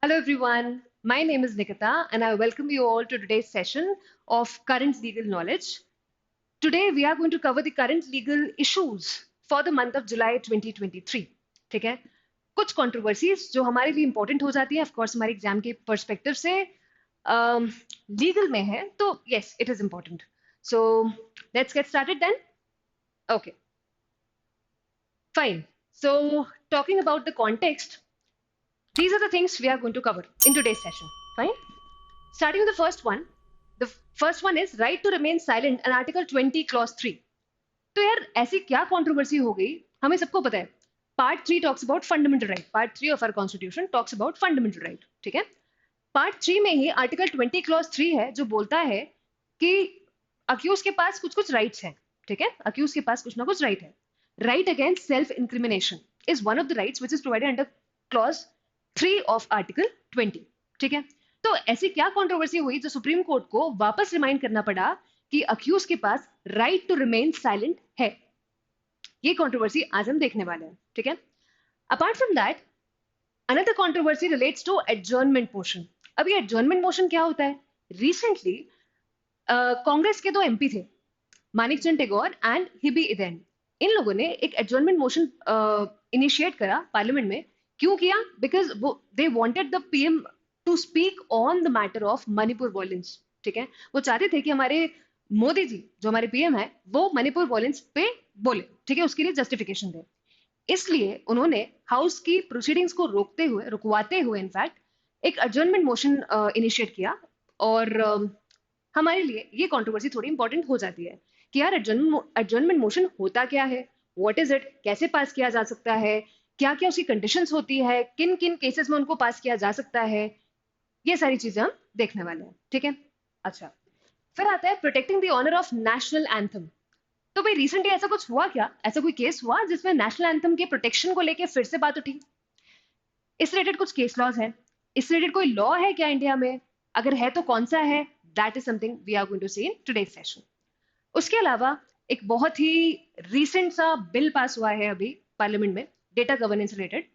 Hello everyone, my name is Nikita and I welcome you all to today's session of Current Legal Knowledge. Today we are going to cover the current legal issues for the month of July 2023. ठीक है? कुछ controversies जो हमारे लिए important हो जाती है, of course हमारे exam के perspective से legal में है, तो yes, it is important. So let's get started then. Okay, fine. So talking about the context, these are the things we are going to cover in today's session. Fine. Starting with the first one. The first one is right to remain silent and Article 20 Clause 3. तो यार ऐसी क्या controversy हो गई, हमें सबको पता है. Part 3 talks about fundamental right. Part 3 of our constitution talks about fundamental right. ठीक है. पार्ट 3 में ही आर्टिकल 20 क्लॉज 3 है जो बोलता है कि अक्यूज के पास कुछ कुछ राइट्स हैं. ठीक है. अक्यूज के पास कुछ ना कुछ राइट है. Right against self incrimination is one of the rights which is provided under clause 3 of article 20. ठीक है. तो ऐसी क्या कंट्रोवर्सी हुई जो सुप्रीम कोर्ट को वापस रिमाइंड करना पड़ा कि अक्यूज के पास राइट टू रिमेन साइलेंट है. ये कंट्रोवर्सी आज हम देखने वाले हैं. ठीक है. Apart from that, another controversy relates to adjournment motion. अब ये एडजर्नमेंट मोशन क्या होता है? रिसेंटली कांग्रेस के दो एमपी थे, मानिक चंद टेगोर एंड हिबी इदेन. इन लोगों ने एक एडजर्नमेंट मोशन इनिशिएट करा पार्लियामेंट में. क्यों किया? Because they wanted the PM to speak on the matter of Manipur violence. ठीक है. वो चाहते थे कि हमारे मोदी जी जो हमारे पीएम है वो मणिपुर वॉयलेंस पे बोले. ठीक है. उसके लिए जस्टिफिकेशन दे. इसलिए उन्होंने हाउस की प्रोसीडिंग्स को रुकवाते हुए इनफैक्ट एक एडजर्नमेंट मोशन इनिशिएट किया. और हमारे लिए ये कंट्रोवर्सी थोड़ी इंपॉर्टेंट हो जाती है कि यार एडजर्नमेंट मोशन होता क्या है, व्हाट इज इट, कैसे पास किया जा सकता है, क्या क्या उसकी कंडीशंस होती है, किन किन केसेस में उनको पास किया जा सकता है. ये सारी चीजें हम देखने वाले हैं. ठीक है. अच्छा, फिर आता है protecting the honour of national anthem. तो भाई रिसेंटली ऐसा कुछ हुआ क्या? ऐसा कोई केस हुआ जिसमें नेशनल एंथम के प्रोटेक्शन को लेके फिर से बात उठी? इस रिलेटेड कुछ केस लॉज है? इस रिलेटेड कोई लॉ है क्या इंडिया में? अगर है तो कौन सा है? That is something we are going to see in today's session. उसके अलावा एक बहुत ही रिसेंट सा बिल पास हुआ है अभी पार्लियामेंट में, data governance related,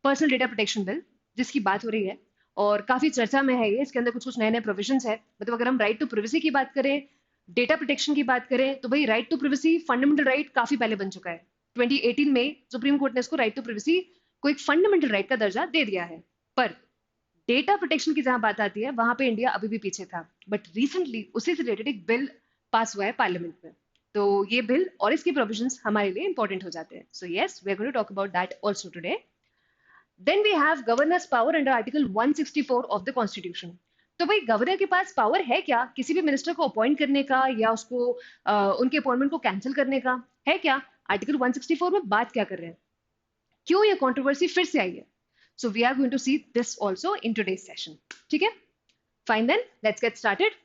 personal data protection bill, जिसकी बात हो रही है और काफी चर्चा में है ये. इसके अंदर कुछ कुछ नए नए प्रोविजंस है. मतलब अगर हम राइट टू प्रिवेसी की बात करें, डेटा प्रोटेक्शन की बात करें, तो भाई right to privacy fundamental right काफी पहले बन चुका है. 2018 में सुप्रीम कोर्ट ने इसको राइट टू प्रिवेसी को एक फंडामेंटल राइट का दर्जा दे दिया है. पर डेटा प्रोटेक्शन की जहां बात आती है वहां पे इंडिया अभी भी पीछे था. बट रिसेंटली उसी से रिलेटेड एक बिल पास हुआ है पार्लियामेंट में. तो ये बिल और इसकी प्रोविजंस हमारे लिए इंपॉर्टेंट हो जाते हैं. So yes, we are going to talk about that also today. Then we have governor's power under article 164 of the constitution. तो भाई गवर्नर के पास पावर है क्या किसी भी मिनिस्टर को अपॉइंट करने का या उसको उनके अपॉइंटमेंट को कैंसिल करने का? है क्या? आर्टिकल 164 में बात क्या कर रहे हैं? क्यों ये कंट्रोवर्सी फिर से आई है? So we are going to see this also in today's session. ठीक है. Fine then, let's get started.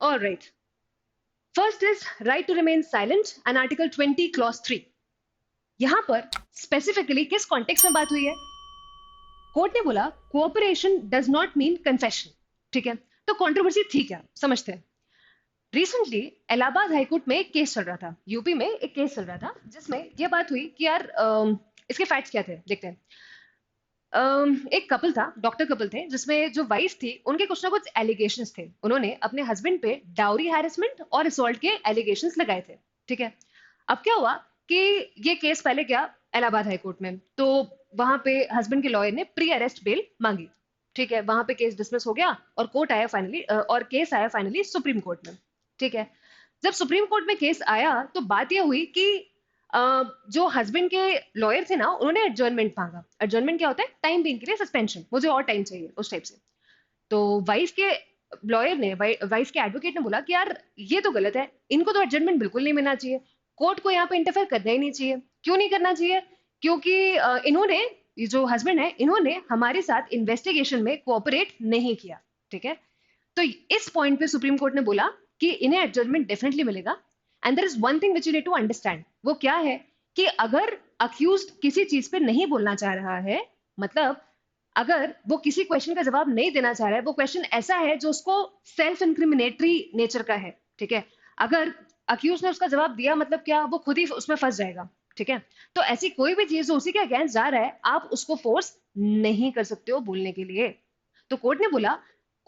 All right. First is right to remain silent and Article 20 Clause 3. यहां पर स्पेसिफिकली किस कॉन्टेक्स्ट में बात हुई है? कोर्ट ने बोला cooperation does not mean confession. ठीक है. तो कंट्रोवर्सी थी क्या, समझते हैं. रिसेंटली इलाहाबाद हाईकोर्ट में एक केस चल रहा था, यूपी में एक केस चल रहा था जिसमें यह बात हुई कि यार इसके फैक्ट्स क्या थे देखते हैं. एक कपल था, डॉक्टर कपल थे, जिसमें जो वाइफ थी उनके कुछ ना कुछ एलिगेशंस थे. उन्होंने अपने हस्बैंड पे डाउरी हैरेसमेंट और असॉल्ट के एलिगेशंस लगाए थे. ठीक है. अब क्या हुआ कि ये केस पहले गया इलाहाबाद हाई कोर्ट में, तो वहां पे हस्बैंड के लॉयर ने प्री अरेस्ट बेल मांगी. ठीक है. वहां पे केस डिसमिस हो गया और कोर्ट आया फाइनली, और केस आया फाइनली सुप्रीम कोर्ट में. ठीक है. जब सुप्रीम कोर्ट में केस आया तो बात यह हुई कि जो हस्बैंड के लॉयर थे ना, उन्होंने एडजर्नमेंट मांगा. एडजर्नमेंट क्या होता है? टाइम बीइंग के लिए सस्पेंशन, मुझे और टाइम चाहिए, उस टाइप से. तो वाइफ के लॉयर ने, वाइफ के एडवोकेट ने बोला कि यार ये तो गलत है, इनको तो एडजर्नमेंट बिल्कुल नहीं मिलना चाहिए, कोर्ट को यहाँ पे इंटरफेयर करना ही नहीं चाहिए. क्यों नहीं करना चाहिए? क्योंकि इन्होंने, जो हस्बैंड है, इन्होंने हमारे साथ इन्वेस्टिगेशन में कोऑपरेट नहीं किया. ठीक है. तो इस पॉइंट पे सुप्रीम कोर्ट ने बोला कि इन्हें एडजर्नमेंट डेफिनेटली मिलेगा. And there is one thing which you need to understand. वो क्या है कि अगर अक्यूज्ड किसी चीज पे नहीं बोलना चाह रहा है, मतलब अगर वो किसी क्वेश्चन का जवाब नहीं देना चाह रहा है, वो क्वेश्चन ऐसा है जो उसको सेल्फ इंक्रिमिनेटरी नेचर का है. ठीक है. अगर अक्यूज ने उसका जवाब दिया, मतलब क्या, वो खुद ही उसमें फंस जाएगा. ठीक है। तो ऐसी कोई भी चीज जो उसी के अगेंस्ट जा रहा है, आप उसको फोर्स नहीं कर सकते हो बोलने के लिए। तो कोर्ट ने बोला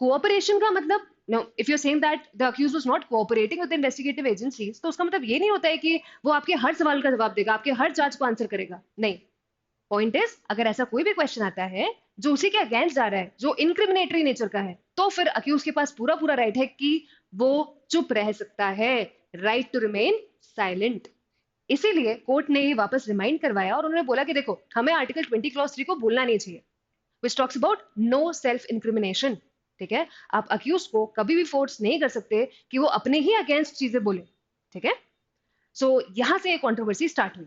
कोऑपरेशन का मतलब, no, if you saying that the accused was not cooperating with investigative agencies, तो उसका मतलब ये नहीं होता है कि वो आपके हर सवाल का जवाब देगा, आपके हर चार्ज को आंसर करेगा, नहीं। पॉइंट इज, अगर ऐसा कोई भी क्वेश्चन आता है जो उसी के अगेंस्ट जा रहा है, जो इनक्रिमिनेटरी नेचर का है, तो फिर अक्यूज के पास पूरा पूरा राइट है कि वो चुप रह सकता है, राइट टू रिमेन साइलेंट। इसीलिए कोर्ट ने ये वापस रिमाइंड करवाया और उन्होंने बोला कि देखो, हमें आर्टिकल 20 क्लॉज 3 को भूलना नहीं चाहिए, which talks about no self incrimination. ठीक है, आप अक्यूज को कभी भी फोर्स नहीं कर सकते कि वो अपने ही अगेंस्ट चीजें बोले। ठीक है, सो यहां से ये कंट्रोवर्सी स्टार्ट हुई।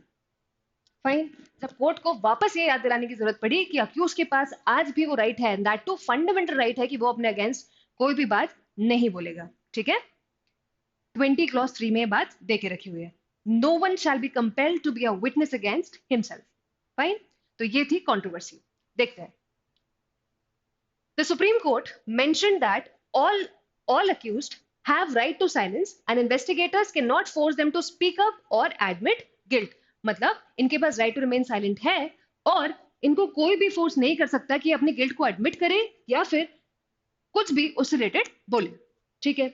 फाइन, जब कोर्ट को वापस ये याद दिलाने की जरूरत पड़ी कि अक्यूज के पास आज भी वो राइट है, दैट टू फंडामेंटल राइट है कि वो अपने अगेंस्ट कोई भी बात नहीं बोलेगा। ठीक है, 20 क्लॉज 3 में बात दे के रखी हुई है, no one shall be compelled to be a witness against himself. Fine, तो ये थी कंट्रोवर्सी। देखते हैं। The Supreme Court mentioned that all accused have right to silence and investigators cannot force them to speak up or admit guilt. मतलब इनके पास right to remain silent है और इनको कोई भी फोर्स नहीं कर सकता कि अपनी गिल्ट को एडमिट करे या फिर कुछ भी उससे रिलेटेड बोले। ठीक है,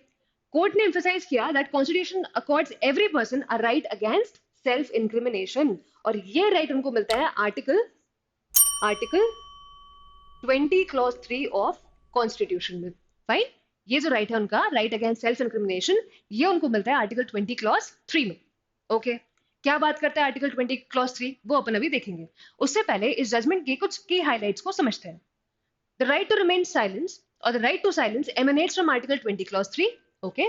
कोर्ट ने एम्फसाइज किया that constitution accords every person a right against self incrimination, और ये राइट उनको मिलता है आर्टिकल 20 क्लॉज 3 ऑफ कॉन्स्टिट्यूशन में। फाइन, ये जो राइट है उनका, राइट अगेंस्ट सेल्फ इंक्रिमिनेशन, ये उनको मिलता है आर्टिकल 20 क्लॉज 3 में। ओके, क्या बात करता है आर्टिकल 20 क्लॉज 3, वो अपन अभी देखेंगे। उससे पहले इस जजमेंट की कुछ की हाइलाइट्स को समझते हैं। The right to remain silence or the right to silence emanates from Article 20 Clause 3, okay,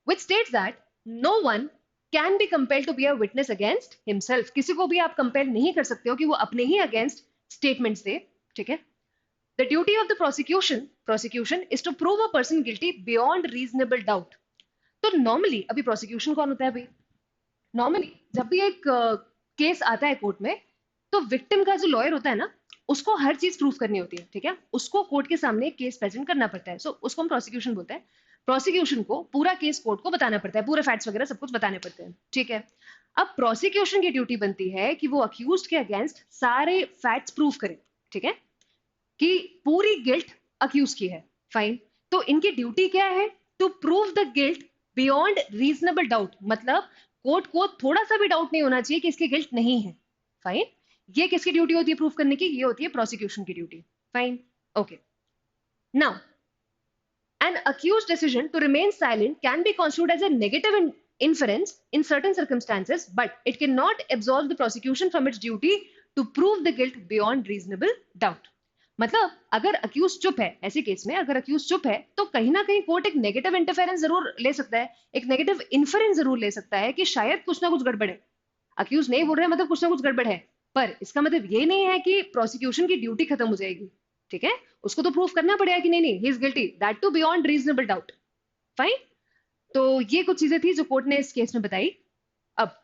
which states that no one can be compelled to be a witness against himself. किसी को भी आप कंपेल नहीं कर सकते हो कि वो अपने ही अगेंस्ट स्टेटमेंट्स दे। ठीक है, the duty of the prosecution is to prove a person guilty beyond reasonable doubt. तो नॉर्मली अभी प्रोसिक्यूशन कौन होता है भाई? नॉर्मली जब भी एक केस आता है कोर्ट में, तो विक्टिम का जो लॉयर होता है ना, उसको हर चीज प्रूफ करनी होती है। ठीक है, उसको कोर्ट के सामने केस प्रेजेंट करना पड़ता है, सो उसको हम प्रोसिक्यूशन बोलते हैं। प्रोसिक्यूशन को पूरा केस कोर्ट को बताना पड़ता है, पूरे फैक्ट्स वगैरह सब कुछ बताने पड़ते हैं। ठीक है, अब प्रोसिक्यूशन की ड्यूटी बनती है कि वो अक्यूज्ड के अगेंस्ट सारे फैक्ट्स प्रूफ करे। ठीक है, कि पूरी गिल्ट अक्यूज की है। फाइन, तो इनकी ड्यूटी क्या है? To prove the guilt beyond reasonable doubt, मतलब कोर्ट को थोड़ा सा भी डाउट नहीं होना चाहिए कि इसकी गिल्ट नहीं है। फाइन, ये किसकी ड्यूटी होती है प्रूफ करने की? ये होती है प्रोसिक्यूशन की duty. Fine, okay. Now an accused decision to remain silent can be construed as a negative inference in certain circumstances, but it cannot absolve the prosecution from its duty to prove the guilt beyond reasonable doubt. मतलब अगर accused चुप है, ऐसे case में अगर accused चुप है, तो कहीं ना कहीं कोर्ट एक नेगेटिव इंटरफेरेंस जरूर ले सकता है, एक नेगेटिव इन्फरेंस जरूर ले सकता है कि शायद कुछ ना कुछ गड़बड़ है। अक्यूज नहीं बोल रहे मतलब कुछ ना कुछ गड़बड़ है, पर इसका मतलब ये नहीं है कि प्रोसिक्यूशन की ड्यूटी खत्म हो जाएगी। ठीक है, उसको तो प्रूफ करना पड़ेगा कि नहीं he is guilty, that too beyond reasonable doubt. Fine, तो ये कुछ चीजें थी जो कोर्ट ने इस केस में बताई। अब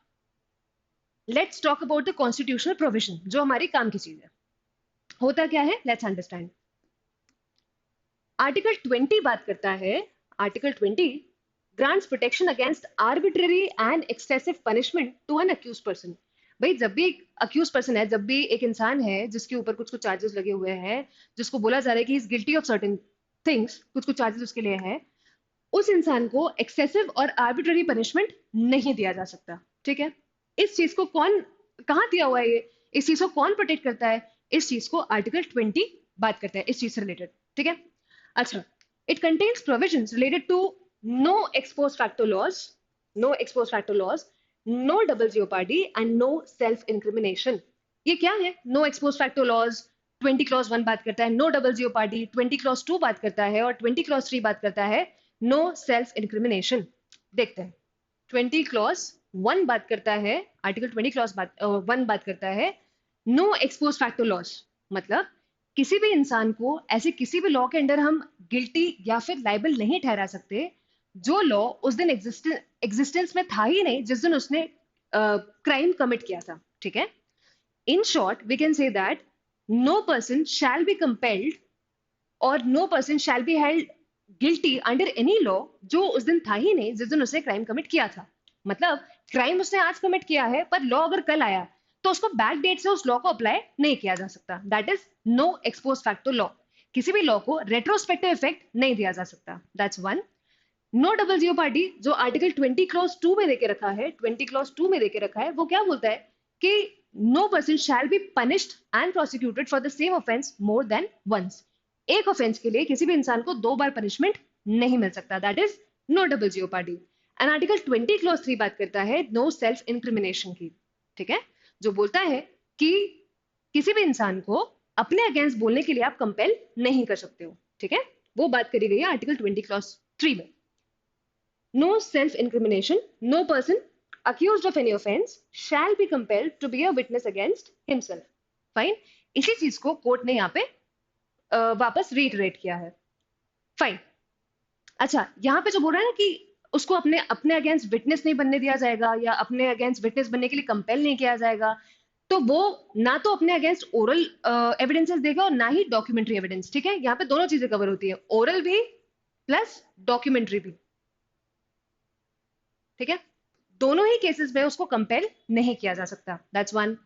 let's talk about the constitutional provision, जो हमारी काम की चीज है। होता क्या है, लेट्स अंडरस्टैंड। आर्टिकल 20 बात करता है, article 20 grants protection against arbitrary and excessive punishment to an accused person. भाई जब भी एक अक्यूज पर्सन है, जब भी एक इंसान है जिसके ऊपर कुछ कुछ चार्जेस लगे हुए हैं, जिसको बोला जा रहा है कि is guilty of certain things, कुछ कुछ चार्जेस उसके लिए है, उस इंसान को एक्सेसिव और आर्बिट्ररी पनिशमेंट नहीं दिया जा सकता। ठीक है, इस चीज को कौन, कहाँ दिया हुआ है ये, इस चीज को कौन प्रोटेक्ट करता है? इस चीज को आर्टिकल 20 बात करता है, इस चीज से रिलेटेड। ठीक है, अच्छा, it contains provisions related to no ex post facto laws, no double jeopardy and no self incrimination. ये क्या है? No ex post facto laws 20 clause 1 बात करता है, नो डबल जियोपार्डी 20 क्लॉज 2 बात करता है, और 20 क्लॉज 3 बात करता है नो सेल्फ इंक्रिमिनेशन। देखते हैं, 20 क्लॉज 1 बात करता है, आर्टिकल 20 क्लॉज 1 बात करता है नो एक्सपोज फैक्टो लॉज, मतलब किसी भी इंसान को ऐसे किसी भी लॉ के अंडर हम गिल्टी या फिर लाइबल नहीं ठहरा सकते जो लॉ उस दिन एग्जिस्टेंस में था ही नहीं जिस दिन उसने क्राइम कमिट किया था। ठीक है, in short we can say that no person shall be compelled और no person shall be held guilty under any law जो उस दिन था ही नहीं जिस दिन उसने क्राइम कमिट किया था। मतलब क्राइम उसने आज कमिट किया है, पर लॉ अगर कल आया तो उसको बैक डेट से उस लॉ को अप्लाई नहीं किया जा सकता. That is no ex post facto law. किसी भी लॉ को रेट्रोस्पेक्टिव इफेक्ट नहीं दिया जा सकता. That's one. No double jeopardy जो आर्टिकल 20 क्लॉज 2 में देके रखा है, 20 क्लॉज 2 में देके रखा है, वो क्या बोलता है कि no person shall be punished and prosecuted for the same offence more than once. एक ऑफेंस के लिए किसी भी इंसान को 2 बार पनिशमेंट नहीं मिल सकता. That is no double jeopardy. And article 20 clause 3 बात करता है नो सेल्फ इंक्रिमिनेशन की. ठीक है, जो बोलता है कि किसी भी इंसान को अपने अगेंस्ट बोलने के लिए आप कंपेल नहीं कर सकते हो. ठीक है, वो बात करी गई है आर्टिकल 20 क्लॉज 3 में. No self-incrimination. No person accused of any offense shall be compelled to be a witness against himself. Fine. इसी चीज को कोर्ट ने यहाँ पे वापस रीइटरेट किया है. फाइन. अच्छा, यहाँ पे जो बोल रहा है ना कि उसको अपने अपने अगेंस्ट विटनेस नहीं बनने दिया जाएगा या अपने अगेंस्ट विटनेस बनने के लिए कंपेल नहीं किया जाएगा, तो वो ना तो अपने अगेंस्ट ओरल एविडेंसेस देगा और ना ही डॉक्यूमेंट्री एविडेंस. ठीक है, यहाँ पे दोनों चीजें कवर होती है, ओरल भी प्लस डॉक्यूमेंट्री भी. ठीक है, दोनों ही केसेस में उसको कंपेल नहीं किया जा सकता. That's one.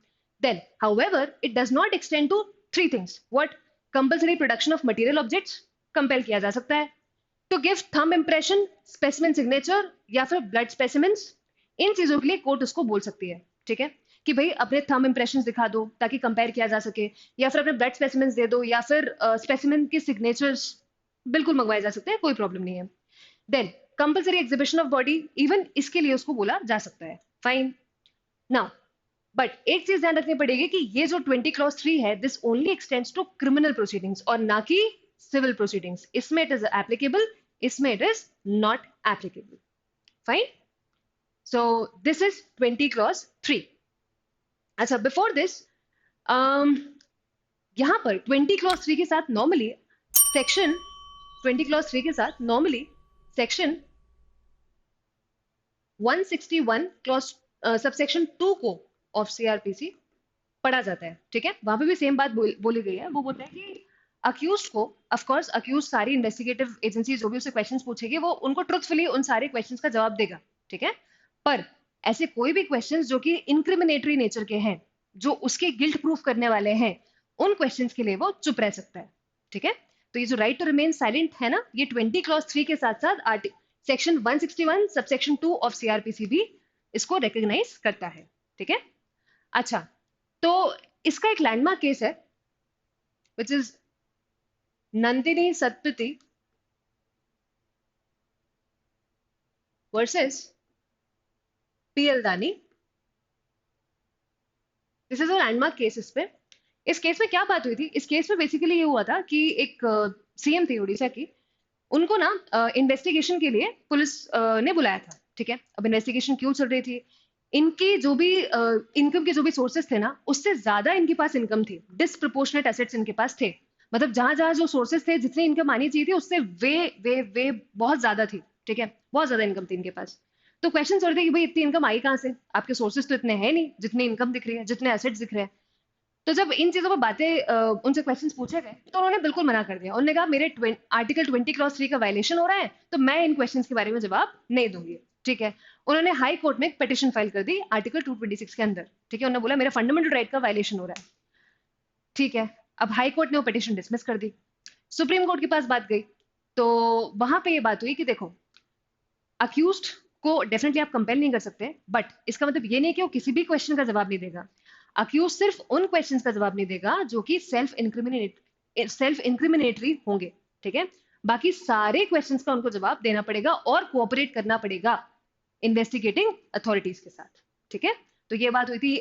Then however it does not extend to 3 things. What? Compulsory production of material objects compel किया जा सकता है. To give thumb impression, specimen signature या फिर ब्लड स्पेसिमेंस, इन चीजों के लिए कोर्ट उसको बोल सकती है. ठीक है, कि भाई अपने थंब इंप्रेशन दिखा दो ताकि कंपेयर किया जा सके, या फिर अपने ब्लड स्पेसिमेंस दे दो, या फिर स्पेसिमेन के सिग्नेचर्स बिल्कुल मंगवाए जा सकते हैं, कोई प्रॉब्लम नहीं है. Then compulsory exhibition of body, even इसके लिए उसको बोला जा सकता है. फाइन. नाउ बट एक चीज ध्यान रखनी पड़ेगी कि ये जो 20 क्लॉज 3 है, this only extends to criminal proceedings और ना कि सिविल प्रोसीडिंग्स. इसमें इट इज एप्लीकेबल, इसमें it is not applicable. Fine. So this is 20 clause 3. अच्छा, बिफोर दिस यहां पर 20 क्लॉज 3 के साथ नॉर्मली सेक्शन 20 क्लॉज 3 के साथ नॉर्मली सेक्शन 161 क्लॉज सबसेक्शन 2 को ऑफ सीआरपीसी पढ़ा जाता है. ठीक है, वहां पे भी सेम बात बोली गई है. वो बोलते हैं कि अक्यूज्ड को, ऑफ कोर्स अक्यूज सारी इन्वेस्टिगेटिव एजेंसी जो भी उससे क्वेश्चंस पूछेगी वो उनको ट्रुथफुली उन सारे क्वेश्चंस का जवाब देगा. ठीक है, पर ऐसे कोई भी क्वेश्चंस जो कि इंक्रिमिनेटरी नेचर के हैं, जो उसके गिल्ट प्रूफ करने वाले हैं, उन क्वेश्चंस के लिए वो चुप रह सकता है. ठीक है, तो ये जो राइट टू रिमेन साइलेंट है ना, ये 20 क्लॉज 3 के साथ साथ सेक्शन 161 सबसेक्शन 2 ऑफ सीआरपीसी भी इसको रिकॉग्नाइज करता है. ठीक है. अच्छा, तो इसका एक लैंडमार्क केस है which is Nandini Satpathy versus PL Dani. This is a landmark case. इस केस में क्या बात हुई थी? इस केस में बेसिकली ये हुआ था कि एक सीएम थी उड़ीसा की, उनको ना इन्वेस्टिगेशन के लिए पुलिस ने बुलाया था. ठीक है, अब इन्वेस्टिगेशन क्यों चल रही थी? इनकी जो भी इनकम के जो भी सोर्सेस थे ना, उससे ज्यादा इनके पास इनकम थी. डिसप्रोपोर्शनेट एसेट्स इनके पास थे. मतलब जहां जहां जो सोर्सेस थे, जितनी इनकम आनी चाहिए थी, उससे वे वे वे बहुत ज्यादा थी. ठीक है, बहुत ज्यादा इनकम थी इनके पास. तो क्वेश्चन चल रहे थे कि भाई इतनी इनकम आई कहाँ से? आपके सोर्सेस तो इतने हैं नहीं जितनी इनकम दिख रही है, जितने एसेट्स दिख रहे हैं. तो जब इन चीजों पर बातें उनसे क्वेश्चंस पूछे गए तो उन्होंने बिल्कुल मना कर दिया. उन्होंने कहा मेरे आर्टिकल 20 क्लॉज 3 का वायलेशन हो रहा है, तो मैं इन क्वेश्चंस के बारे में जवाब नहीं दूंगी. ठीक है, उन्होंने हाई कोर्ट में एक पिटिशन फाइल कर दी आर्टिकल 226 के अंदर. ठीक है, उन्होंने बोला मेरा फंडामेंटल राइट का वायलेशन हो रहा है. ठीक है, अब हाई कोर्ट ने वो पिटिशन डिसमिस कर दी. सुप्रीम कोर्ट के पास बात गई, तो वहां पे ये बात हुई कि देखो, अक्यूज्ड को डेफिनेटली आप कंपेल नहीं कर सकते, बट इसका मतलब ये नहीं कि वो किसी भी क्वेश्चन का जवाब नहीं देगा. अक्यूज सिर्फ उन क्वेश्चंस का जवाब नहीं देगा जो कि सेल्फ इंक्रिमिनेटरी होंगे. ठीक है, बाकी सारे क्वेश्चंस का उनको जवाब देना पड़ेगा और कोऑपरेट करना पड़ेगा इन्वेस्टिगेटिंग अथॉरिटीज के साथ. ठीक है, तो ये बात हुई थी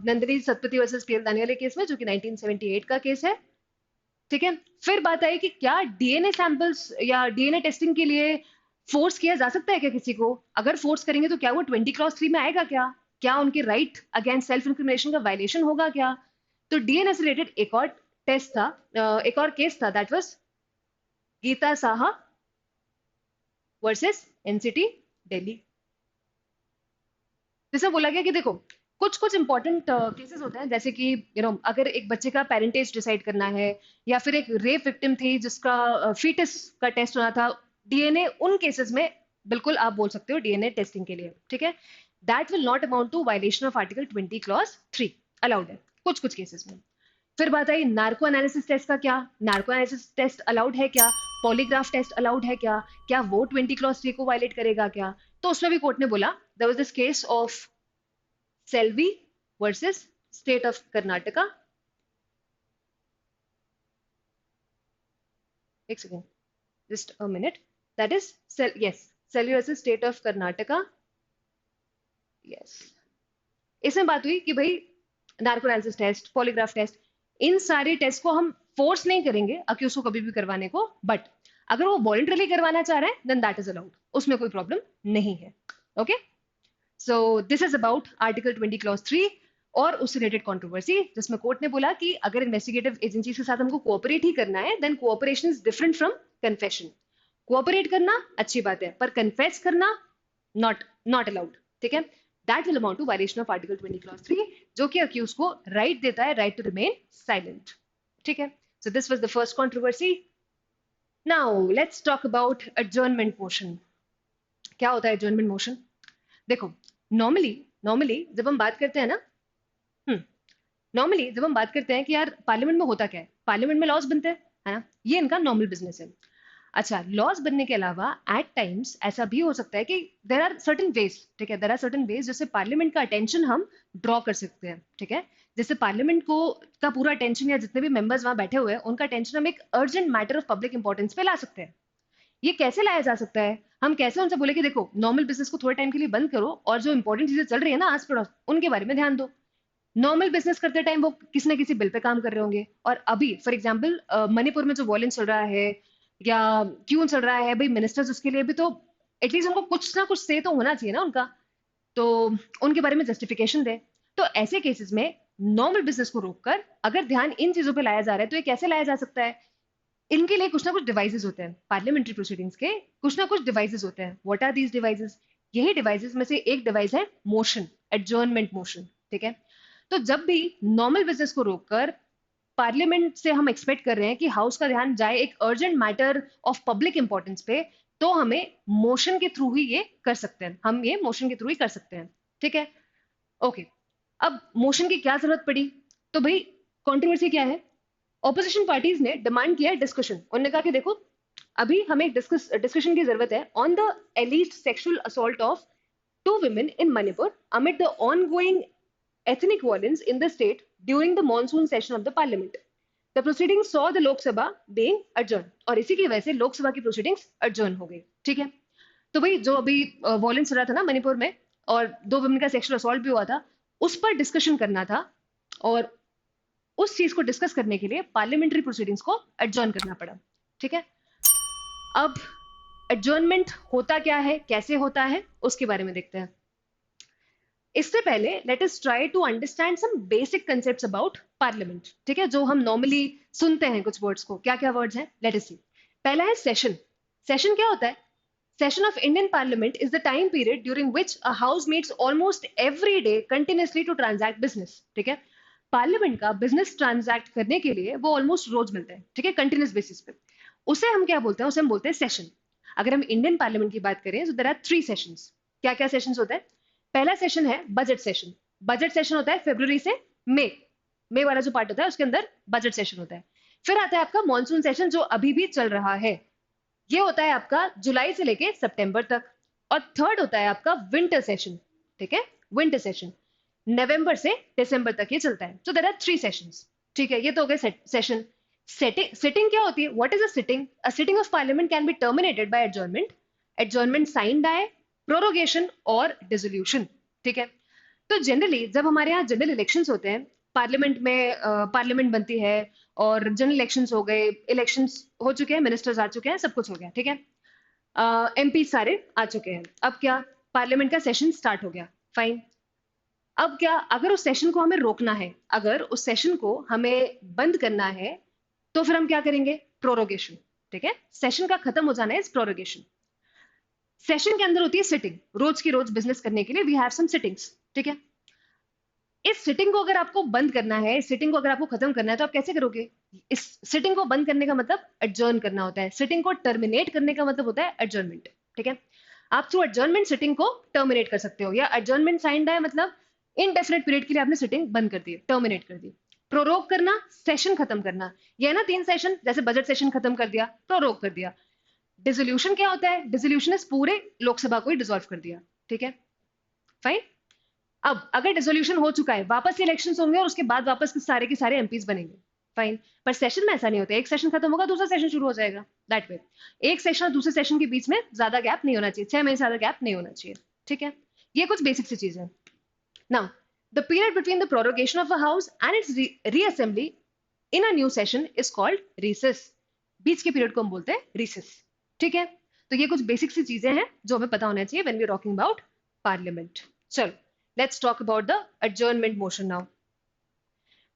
नंदिनी सतपति वर्सेस पीएल दानी वाले केस में, जो कि 1978 का केस है. ठीक है, फिर बात आई कि क्या डीएनए सैंपल्स या डीएनए टेस्टिंग के लिए फोर्स किया जा सकता है क्या किसी को? अगर फोर्स करेंगे तो क्या वो 20 क्लॉज 3 में आएगा? क्या उनके राइट अगेंस्ट सेल्फ इंक्रिमिनेशन का वायलेशन होगा क्या? तो डीएनए से रिलेटेड एक और टेस्ट था, एक और केस था, that was Geeta Saha versus NCT Delhi. जिसमें बोला गया कि देखो, कुछ कुछ इंपॉर्टेंट केसेस होते हैं, जैसे कि अगर एक बच्चे का पेरेंटेज डिसाइड करना है, या फिर एक रेप विक्टिम थी जिसका फीटस का टेस्ट होना था, डीएनए उन केसेस में बिल्कुल आप बोल सकते हो डीएनए टेस्टिंग के लिए. ठीक है, that will not amount to violation of article 20 clause 3. Allowed है कुछ कुछ केसेस में। फिर बात आई नार्को एनालिसिस टेस्ट का, क्या नार्को एनालिसिस टेस्ट अलाउड है क्या, पॉलीग्राफ टेस्ट अलाउड है क्या, क्या वो 20 क्लॉज 3 को वायलेट करेगा क्या? तो उसमें भी कोर्ट ने बोला there was this case of Selvi versus state of Karnataka. एक second, just a minute. That is, yes, Selvi versus state of Karnataka. Yes. इसमें बात हुई कि भाई narco analysis test, polygraph test, इन सारे टेस्ट को हम फोर्स नहीं करेंगे अक्यूज को कभी भी करवाने को, बट अगर वो वॉलंटरली करवाना चाह रहा है देन दैट इज अलाउड, उसमें कोई प्रॉब्लम नहीं है। Okay, so this is about article 20 clause 3 और उससे रिलेटेड कंट्रोवर्सी, जिसमें कोर्ट ने बोला कि अगर इन्वेस्टिगेटिव एजेंसी के साथ हमको कोऑपरेट ही करना है then cooperation is different from confession. Cooperate करना अच्छी बात है, पर कन्फेस करना नॉट अलाउड, ठीक है? That will amount to violation of article 20 clause 3, जो कि अक्यूज को राइट देता है, राइट टू रिमेन साइलेंट, ठीक है? सो this was the first controversy. Now let's talk about adjournment motion. क्या होता है एडजर्नमेंट मोशन? देखो, नॉर्मली जब हम बात करते हैं ना, नॉर्मली जब हम बात करते हैं कि यार पार्लियामेंट में होता क्या है, पार्लियामेंट में लॉज बनते हैं, है ना, ये इनका नॉर्मल बिजनेस है। अच्छा, लॉज बनने के अलावा एट टाइम्स ऐसा भी हो सकता है कि देर आर सर्टन वेज, ठीक है, देर आर सर्टन वेज जिससे पार्लियामेंट का अटेंशन हम ड्रॉ कर सकते हैं, ठीक है? जैसे पार्लियामेंट को का पूरा अटेंशन या जितने भी मेंबर्स वहां बैठे हुए हैं उनका अटेंशन हम एक urgent matter of public importance पे ला सकते हैं। ये कैसे लाया जा सकता है? हम कैसे उनसे बोले कि देखो नॉर्मल बिजनेस को थोड़े टाइम के लिए बंद करो और जो इंपॉर्टेंट चीजें चल रही है ना आस पड़ोस, उनके बारे में ध्यान दो। नॉर्मल बिजनेस करते टाइम वो किसी ना किसी बिल पे काम कर रहे होंगे, और अभी फॉर एग्जाम्पल मणिपुर में जो वॉयलेंस चल रहा है या क्यों चल रहा है, भाई मिनिस्टर्स उसके लिए भी तो एटलीस्ट उनको कुछ ना कुछ से तो होना चाहिए ना उनका, तो उनके बारे में जस्टिफिकेशन दे। तो ऐसे केसेस में नॉर्मल बिजनेस को रोककर अगर ध्यान इन चीजों पे लाया जा रहा है तो ये कैसे लाया जा सकता है? इनके लिए कुछ ना कुछ डिवाइसेस होते हैं, पार्लियामेंट्री प्रोसीडिंग्स के कुछ ना कुछ डिवाइसेस होते हैं। What are these devices? यही डिवाइसेस में से एक डिवाइस है मोशन, एडजर्नमेंट मोशन, ठीक है? तो जब भी नॉर्मल बिजनेस को रोककर पार्लियामेंट से हम एक्सपेक्ट कर रहे हैं कि हाउस का ध्यान जाए एक urgent matter of public importance पे, तो हमें मोशन के थ्रू ही ये कर सकते हैं, हम ये मोशन के थ्रू ही कर सकते हैं, ठीक है? ओके, अब मोशन की क्या जरूरत पड़ी? तो भाई कंट्रोवर्सी क्या है? ऑपोजिशन पार्टीज ने डिमांड किया है डिस्कशन। उन्होंने कहा कि देखो अभी हमें डिस्कशन की जरूरत है on the A-list sexual assault of 2 women in Manipur amid the ongoing ethnic violence in the state during the monsoon session of the parliament. The proceedings saw the Lok Sabha being adjourned, और इसी की वजह से लोकसभा की proceedings adjourn हो गई, ठीक है? तो भाई जो अभी वॉयलेंस हो रहा था ना मणिपुर में और 2 women का सेक्सुअल असॉल्ट भी हुआ था, उस पर डिस्कशन करना था, और उस चीज को डिस्कस करने के लिए पार्लियामेंट्री प्रोसीडिंग्स को एडजर्न करना पड़ा, ठीक है? अब एडजर्नमेंट होता क्या है, कैसे होता है, उसके बारे में देखते हैं। इससे पहले let us try to understand some basic concepts about parliament, ठीक है, जो हम नॉर्मली सुनते हैं कुछ वर्ड्स को। क्या क्या वर्ड्स हैं? लेट अस सी। पहला है सेशन। सेशन क्या होता है? Session of Indian Parliament is the time period during which a house meets almost every day continuously to transact business, ठीक है? पार्लियामेंट का बिजनेस ट्रांजैक्ट करने के लिए वो ऑलमोस्ट रोज मिलते हैं, ठीक है, कंटिन्यूस बेसिस पे। उसे हम क्या बोलते हैं? उसे हम बोलते हैं सेशन। अगर हम इंडियन पार्लियामेंट की बात करें तो देयर आर 3 सेशंस। क्या क्या सेशंस होते हैं? पहला सेशन है बजट सेशन। बजट सेशन होता है फरवरी से मई वाला जो पार्ट होता है उसके अंदर बजट सेशन होता है। फिर आता है आपका मॉनसून सेशन जो अभी भी चल रहा है, ये होता है आपका जुलाई से लेके सितंबर तक। और थर्ड होता है आपका विंटर सेशन, ठीक है, विंटर सेशन नवंबर से दिसंबर तक ये चलता है। सो देयर आर 3 सेशंस, ठीक है? ये तो हो गए सेशन। सिटिंग क्या होती है? What is a sitting? A sitting of parliament can be terminated bye adjournment, adjournment signed by prorogation और डिसोल्यूशन, ठीक है? तो जनरली जब हमारे यहाँ जनरल इलेक्शंस होते हैं, पार्लियामेंट में पार्लियामेंट बनती है और जनरल इलेक्शंस हो गए, इलेक्शंस हो चुके हैं, मिनिस्टर्स आ चुके हैं, सब कुछ हो गया, ठीक है, एमपी सारे आ चुके हैं। अब क्या? पार्लियामेंट का सेशन स्टार्ट हो गया, फाइन। अब क्या? अगर उस सेशन को हमें रोकना है, अगर उस सेशन को हमें बंद करना है, तो फिर हम क्या करेंगे? प्रोरोगेशन, ठीक है? सेशन का खत्म हो जाना है इस प्रोरोगेशन। सेशन के अंदर होती है सिटिंग, रोज की रोज बिजनेस करने के लिए वी हैव सम सिटिंग्स, ठीक है? इस सिटिंग को अगर आपको बंद करना है, इस सिटिंग को अगर आपको खत्म करना है, तो आप कैसे करोगे? इस सिटिंग को बंद करने का मतलब एडजर्न करना होता है, सिटिंग को टर्मिनेट करने का मतलब होता है एडजर्नमेंट, ठीक है? आप थ्रू एडजर्नमेंट सिटिंग को टर्मिनेट कर सकते हो, या एडजर्नमेंट साइंड है मतलब इनडेफिनेट पीरियड के लिए आपने सिटिंग बंद कर दी, टर्मिनेट कर दी. प्रोरोग करना, सेशन खत्म करना. ये ना 3 सेशन, जैसे बजट सेशन खत्म कर दिया, प्रोरोग कर दिया. डिसोल्यूशन क्या होता है? डिसोल्यूशन इज पूरे लोकसभा को ही डिसॉल्व कर दिया. ठीक है, फाइन. अब अगर डिसोल्यूशन हो चुका है, वापस इलेक्शंस होंगे और उसके बाद वापस के सारे एमपीज बनेंगे. फाइन. पर सेशन में ऐसा नहीं होता. एक सेशन खत्म होगा, दूसरा सेशन शुरू हो जाएगा. That way. एक सेशन और दूसरे सेशन के बीच में ज्यादा गैप नहीं होना चाहिए. 6 महीने से ज्यादा गैप नहीं होना चाहिए. ठीक है, ये कुछ बेसिक सी चीज है. Now the period between the prorogation of a house and its reassembly in a new session is called recess. बीच के पीरियड को हम बोलते हैं रिसेस. ठीक है, तो ये कुछ बेसिक सी चीजें हैं जो हमें पता होना चाहिए when we are talking about parliament. चलो, let's talk about the adjournment motion now.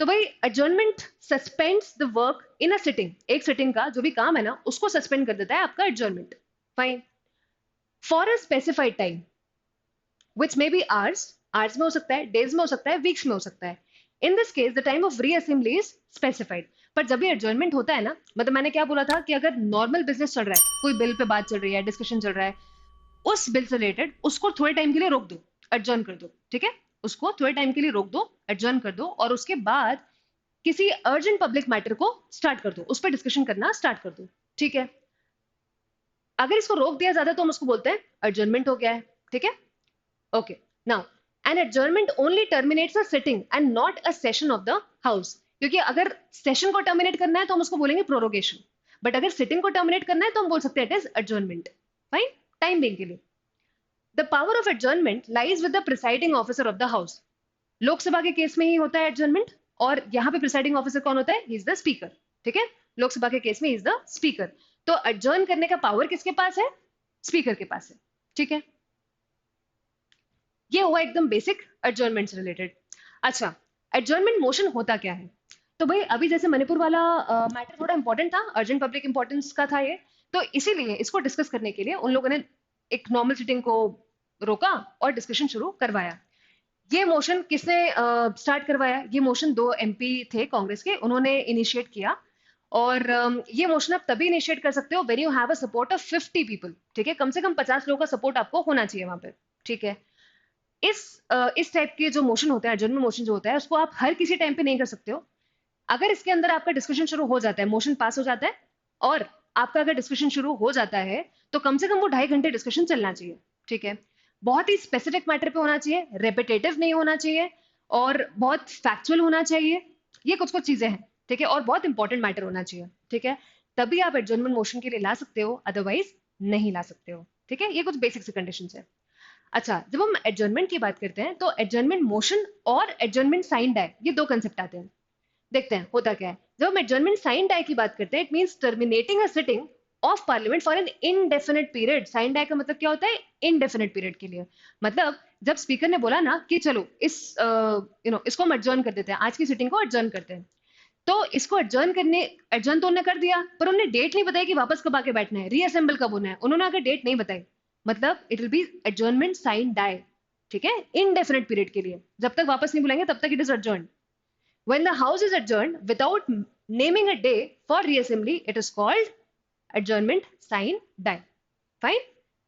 तो भाई adjournment suspends the work in a sitting. एक सिटिंग का जो भी काम है ना, उसको सस्पेंड कर देता है आपका adjournment. Fine. For a specified time which may be hours में हो सकता है, डेज में हो सकता है, वीक्स में हो सकता है. In this case the time of reassembly is specified. पर जब भी एडजर्नमेंट होता है ना, मतलब मैंने क्या बोला था कि अगर नॉर्मल बिजनेस चल रहा है, कोई बिल पे बात चल रही है, डिस्कशन चल रहा है, उस बिल से रिलेटेड उसको थोड़े टाइम के लिए रोक दो, एडजर्न कर दो. ठीक है, उसको थोड़े टाइम के लिए रोक दो, एडजर्न कर दो, और उसके बाद किसी अर्जेंट पब्लिक मैटर को स्टार्ट कर दो, उस पर डिस्कशन करना स्टार्ट कर दो. ठीक है, अगर इसको रोक दिया ज्यादा तो हम उसको बोलते हैं एडजर्नमेंट हो गया है. ठीक है, okay. Now an adjournment only terminates a sitting and not a session of the house. क्योंकि अगर सेशन को टर्मिनेट करना है तो हम उसको बोलेंगे प्रोरोगेशन, बट अगर सिटिंग को टर्मिनेट करना है तो हम बोल सकते हैं it is adjournment. Fine, time being के लिए. The power of adjournment lies with the presiding officer of the house. Lok Sabha के केस में ही होता है एडजर्नमेंट, और यहाँ पे प्रिसाइडिंग ऑफिसर कौन होता है? He is the speaker. ठीक है, लोकसभा के केस में ही इज द स्पीकर. तो एडजर्न करने का पावर किसके पास है? स्पीकर के पास है. ठीक है, ये हुआ एकदम बेसिक एडजर्नमेंट से रिलेटेड. अच्छा, एडजर्नमेंट मोशन होता क्या है? तो भाई अभी जैसे मणिपुर वाला मैटर थोड़ा इंपॉर्टेंट था, अर्जेंट पब्लिक इंपॉर्टेंस का था ये, तो इसीलिए इसको डिस्कस करने के लिए उन लोगों ने एक नॉर्मल सिटिंग को रोका और डिस्कशन शुरू करवाया. ये मोशन किसने स्टार्ट करवाया? ये मोशन 2 एमपी थे कांग्रेस के, उन्होंने इनिशिएट किया. और ये मोशन आप तभी इनिशिएट कर सकते हो when you have a support of 50 people. ठीक है, कम से कम 50 लोगों का सपोर्ट आपको होना चाहिए वहां पे. ठीक है, इस टाइप के जो मोशन होता है, एडजर्नमेंट मोशन जो होता है, उसको आप हर किसी टाइम पे नहीं कर सकते हो. अगर इसके अंदर आपका डिस्कशन शुरू हो जाता है, मोशन पास हो जाता है, और आपका अगर डिस्कशन शुरू हो जाता है, तो कम से कम वो 2.5 घंटे डिस्कशन चलना चाहिए. ठीक है, बहुत ही स्पेसिफिक मैटर पे होना चाहिए, रेपिटेटिव नहीं होना चाहिए, और बहुत फैक्चुअल होना चाहिए. ये कुछ कुछ चीजें हैं. ठीक है, और बहुत इंपॉर्टेंट मैटर होना चाहिए. ठीक है, तभी आप एडजर्नमेंट मोशन के लिए ला सकते हो, अदरवाइज नहीं ला सकते हो. ठीक है, ये कुछ बेसिक सी कंडीशंस है. अच्छा, जब हम एडजर्नमेंट की बात करते हैं तो एडजर्नमेंट मोशन और एडजर्नमेंट साइन डाई, ये 2 कंसेप्ट आते हैं. देखते हैं होता क्या है. जब हम एडजर्नमेंट साइन डाई की बात करते हैं, it means terminating a sitting of parliament for an indefinite period. Sine die का मतलब क्या होता है? इनडेफिनेट पीरियड के लिए. मतलब जब स्पीकर ने बोला ना कि चलो इसको हम एडजर्न कर देते हैं, आज की सिटिंग को एडजर्न करते हैं, तो इसको एडजर्न तो उन्होंने कर दिया, पर उन्होंने डेट नहीं बताई कि वापस कब आके बैठना है, रीअसेंबल कब होना है. उन्होंने अगर डेट नहीं बताई, मतलब it will be adjournment sine die. ठीक है, इनडेफिनेट पीरियड के लिए, जब तक वापस नहीं बुलाएंगे तब तक it is adjourn. When the house is adjourn without naming a day for reassembly, it is called adjournment sine die. Fine.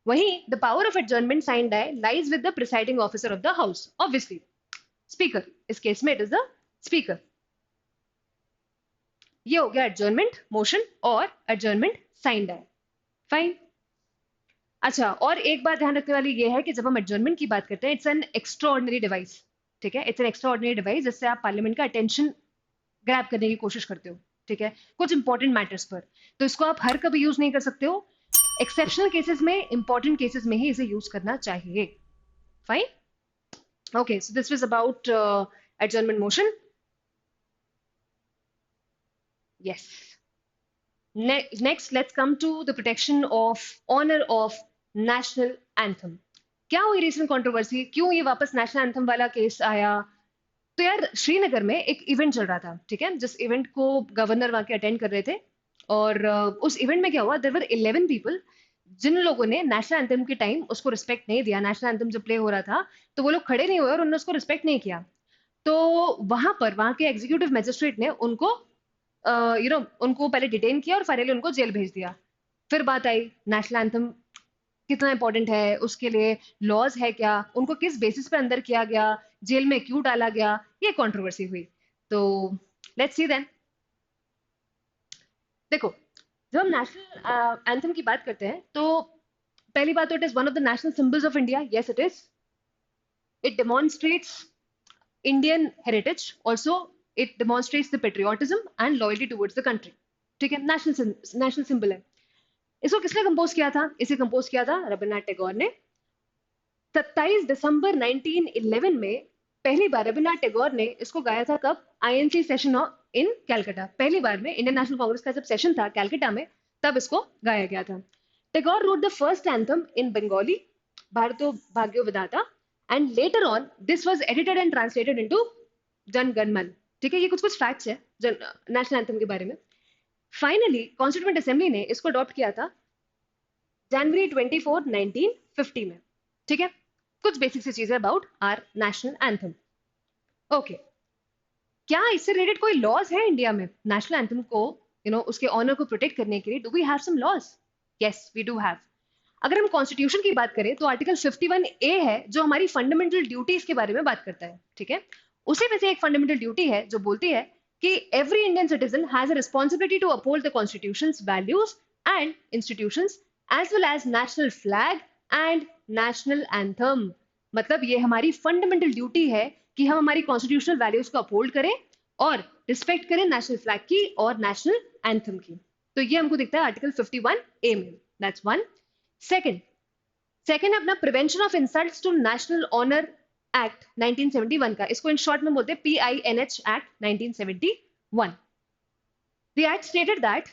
वहीं the power of adjournment sine die lies with the presiding officer of the house, obviously speaker. इस case में it is the speaker. ये हो गया adjournment motion और adjournment sine die. Fine. अच्छा, और एक बात ध्यान रखने वाली ये है कि जब हम एडजर्नमेंट की बात करते हैं, इट्स एन एक्स्ट्राऑर्डिनरी डिवाइस. ठीक है, इट्स एन एक्स्ट्राऑर्डिनरी डिवाइस जिससे आप पार्लियामेंट का अटेंशन ग्रैब करने की कोशिश करते हो. ठीक है, कुछ इंपॉर्टेंट मैटर्स पर. तो इसको आप हर कभी यूज नहीं कर सकते हो. एक्सेप्शनल केसेस में, इंपॉर्टेंट केसेस में ही इसे यूज करना चाहिए. Fine. Okay, so this was about adjournment motion. Yes. Next, let's come to the protection of honor of national anthem. क्या हुई रिसेंट कंट्रोवर्सी? क्यों ये वापस नेशनल एंथम वाला केस आया? तो यार, श्रीनगर में एक इवेंट चल रहा था. ठीक है, जिस इवेंट को गवर्नर वहां के अटेंड कर रहे थे, और उस इवेंट में क्या हुआ, देयर वर 11 पीपल जिन लोगों ने नेशनल एंथम के टाइम उसको रिस्पेक्ट नहीं दिया. नेशनल एंथम जब प्ले हो रहा था तो वो लोग खड़े नहीं हुए और उन्होंने उसको रिस्पेक्ट नहीं किया. तो वहां के एग्जीक्यूटिव मजिस्ट्रेट ने उनको उनको पहले डिटेन किया और फाइनली उनको जेल भेज दिया. फिर बात आई नेशनल एंथम कितना इंपॉर्टेंट है, उसके लिए लॉज है क्या, उनको किस बेसिस पे अंदर किया गया, जेल में क्यों डाला गया, ये कंट्रोवर्सी हुई. तो लेट्स सी देन. देखो, जब हम नेशनल एंथम की बात करते हैं तो पहली बात तो it is one of the national symbols of India. Yes it is. It demonstrates Indian heritage. Also, it demonstrates the patriotism and loyalty towards the country. ठीक है, नेशनल सिंबल है. इसको किसने कंपोज किया था? इसे कंपोज किया था रविन्द्रनाथ टैगोर ने. 27 दिसंबर 1911 में पहली बार रविन्द्रनाथ टैगोर ने इसको गाया था. कब? INC session in Calcutta. पहली बार में इंडियन नेशनल कांग्रेस का जब सेशन था कैलकाटा में, तब इसको गाया गया था. Tagore wrote the first anthem in Bengali, भारतो भाग्यो विधाता, and later on this was edited and translated into Jana Gana मन. ठीक है, ये कुछ कुछ फैक्ट्स है नेशनल एंथम के बारे में. फाइनली कॉन्स्टिट्यूएंट असेंबली ने इसको अडॉप्ट किया था जनवरी 24, 1950 में. ठीक है, कुछ बेसिक सी चीजें about our national anthem. Okay, क्या इससे रिलेटेड कोई लॉज है इंडिया में नेशनल एंथम को उसके ऑनर को प्रोटेक्ट करने के लिए? Do we have some laws? Yes, we do have. अगर हम कॉन्स्टिट्यूशन की बात करें तो आर्टिकल 51A है जो हमारी फंडामेंटल ड्यूटीज के बारे में बात करता है. ठीक है, उसी में से एक फंडामेंटल ड्यूटी है जो बोलती है कि every Indian citizen has a responsibility to uphold the constitution's values and institutions as well as national flag and national anthem. मतलब ये हमारी फंडामेंटल ड्यूटी है कि हम हमारी कॉन्स्टिट्यूशनल वैल्यूज को अपहोल्ड करें और रिस्पेक्ट करें नेशनल फ्लैग की और नेशनल एंथम की. तो ये हमको दिखता है आर्टिकल 51A में. That's one. सेकंड अपना prevention of insults to national honour act 1971 का. इसको इन शॉर्ट में बोलते हैं PINH act 1971. The act stated that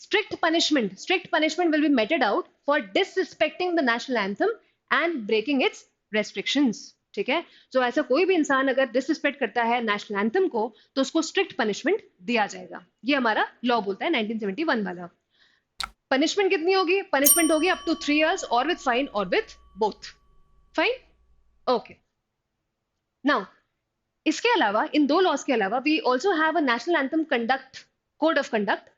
strict punishment will be meted out for disrespecting the national anthem and breaking its restrictions. ठीक है, तो ऐसा कोई भी इंसान अगर डिसरिस्पेक्ट करता है नेशनल एंथम को तो उसको स्ट्रिक्ट पनिशमेंट दिया जाएगा. ये हमारा लॉ बोलता है 1971 वाला. पनिशमेंट कितनी होगी? पनिशमेंट होगी अप टू 3 years और विद फाइन और with both. Fine. Okay, now इसके अलावा इन दो लॉज के अलावा we also have a national anthem conduct code of conduct.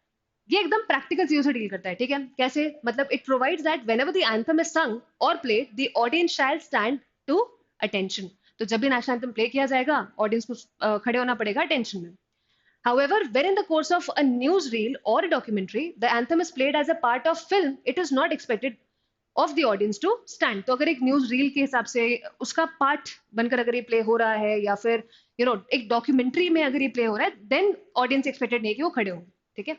ये एकदम प्रैक्टिकल चीजों से डील करता है. ठीक है, कैसे? मतलब it provides that whenever the anthem is sung और played the audience shall stand to attention. तो जब भी नेशनल एंथम प्ले किया जाएगा ऑडियंस को खड़े होना पड़ेगा अटेंशन में. However, when in the course of a newsreel or a documentary, the anthem is played as a part of film, it is not expected of the audience to stand. तो अगर एक news reel के हिसाब से उसका part बनकर अगर ये प्ले हो रहा है या फिर एक डॉक्यूमेंट्री में अगर ये प्ले हो रहा है, देन ऑडियंस एक्सपेक्टेड नहीं कि वो खड़े हो. ठीक है.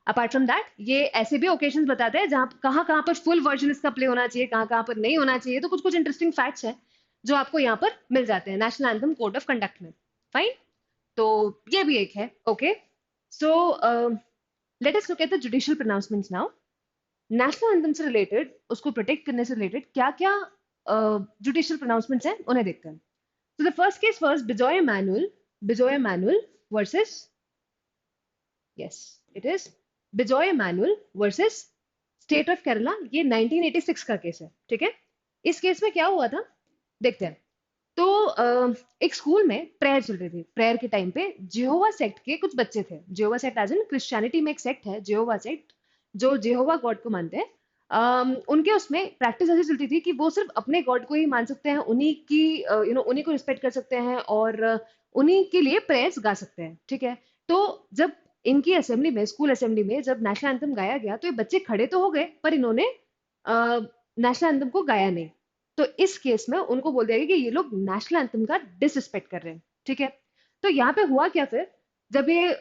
अपार्ट फ्रॉम दैट ये ऐसे भी ओकेजन बताते हैं जहां कहाँ पर फुल वर्जन इसका प्ले होना चाहिए, कहाँ पर नहीं होना चाहिए. तो कुछ कुछ इंटरेस्टिंग फैक्ट्स है जो आपको यहाँ पर मिल जाते हैं national anthem code of conduct में. फाइन. तो ये भी एक है. Okay, so let us look at the judicial pronouncements now. National anthem से रिलेटेड, उसको प्रोटेक्ट करने से रिलेटेड क्या क्या जुडिशियल प्रोनाउंसमेंट्स हैं उन्हें देखते हैं. So the first case was Bijoy manual versus, yes it is Bijoy manual versus state of Kerala. ये 1986 का केस है. ठीक है, इस केस में क्या हुआ था देखते हैं. तो एक स्कूल में प्रेयर चल रही थी. प्रेयर के टाइम पे जेहोवा सेक्ट के कुछ बच्चे थे. Jehovah sect as in Christianity में एक सेक्ट है जेहोवा सेक्ट जो जेहोवा गॉड को मानते हैं. उनके उसमें प्रैक्टिस ऐसी चलती थी कि वो सिर्फ अपने गॉड को ही मान सकते हैं, उन्हीं की उन्हीं को रिस्पेक्ट कर सकते हैं और उन्हीं के लिए प्रेयर्स गा सकते हैं. ठीक है, तो जब इनकी असेंबली में, स्कूल असेंबली में जब नेशनल एंथम गाया गया तो ये बच्चे खड़े तो हो गए पर इन्होंने नेशनल एंथम को गाया नहीं. तो इस केस में उनको बोल दिया गया कि ये लोग नेशनल एंथम का डिसरिस्पेक्ट कर रहे हैं. ठीक है, तो यहाँ पे हुआ क्या फिर जब ये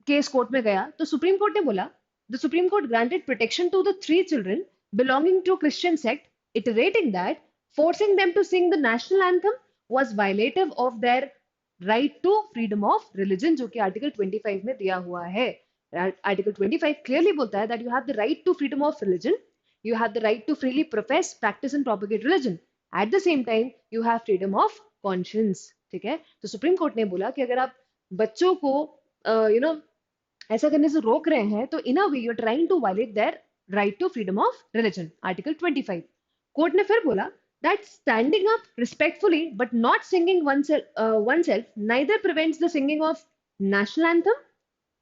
केस कोर्ट में गया तो सुप्रीम कोर्ट ने बोला the supreme court granted protection to the 3 children belonging to Christian sect, iterating that forcing them to sing the national anthem was violative of their right to freedom of religion, जो कि article 25 में दिया हुआ है. Article 25 clearly बोलता है that you have the right to freedom of religion, you have the right to freely profess, practice and propagate religion. At the same time, you have freedom of conscience. ठीक है, तो supreme court ने बोला कि अगर आप बच्चों को ऐसा करने से रोक रहे हैं तो in a way you are trying to violate their right to freedom of religion. Article 25. Court ने फिर बोला that standing up respectfully but not singing oneself neither prevents the singing of national anthem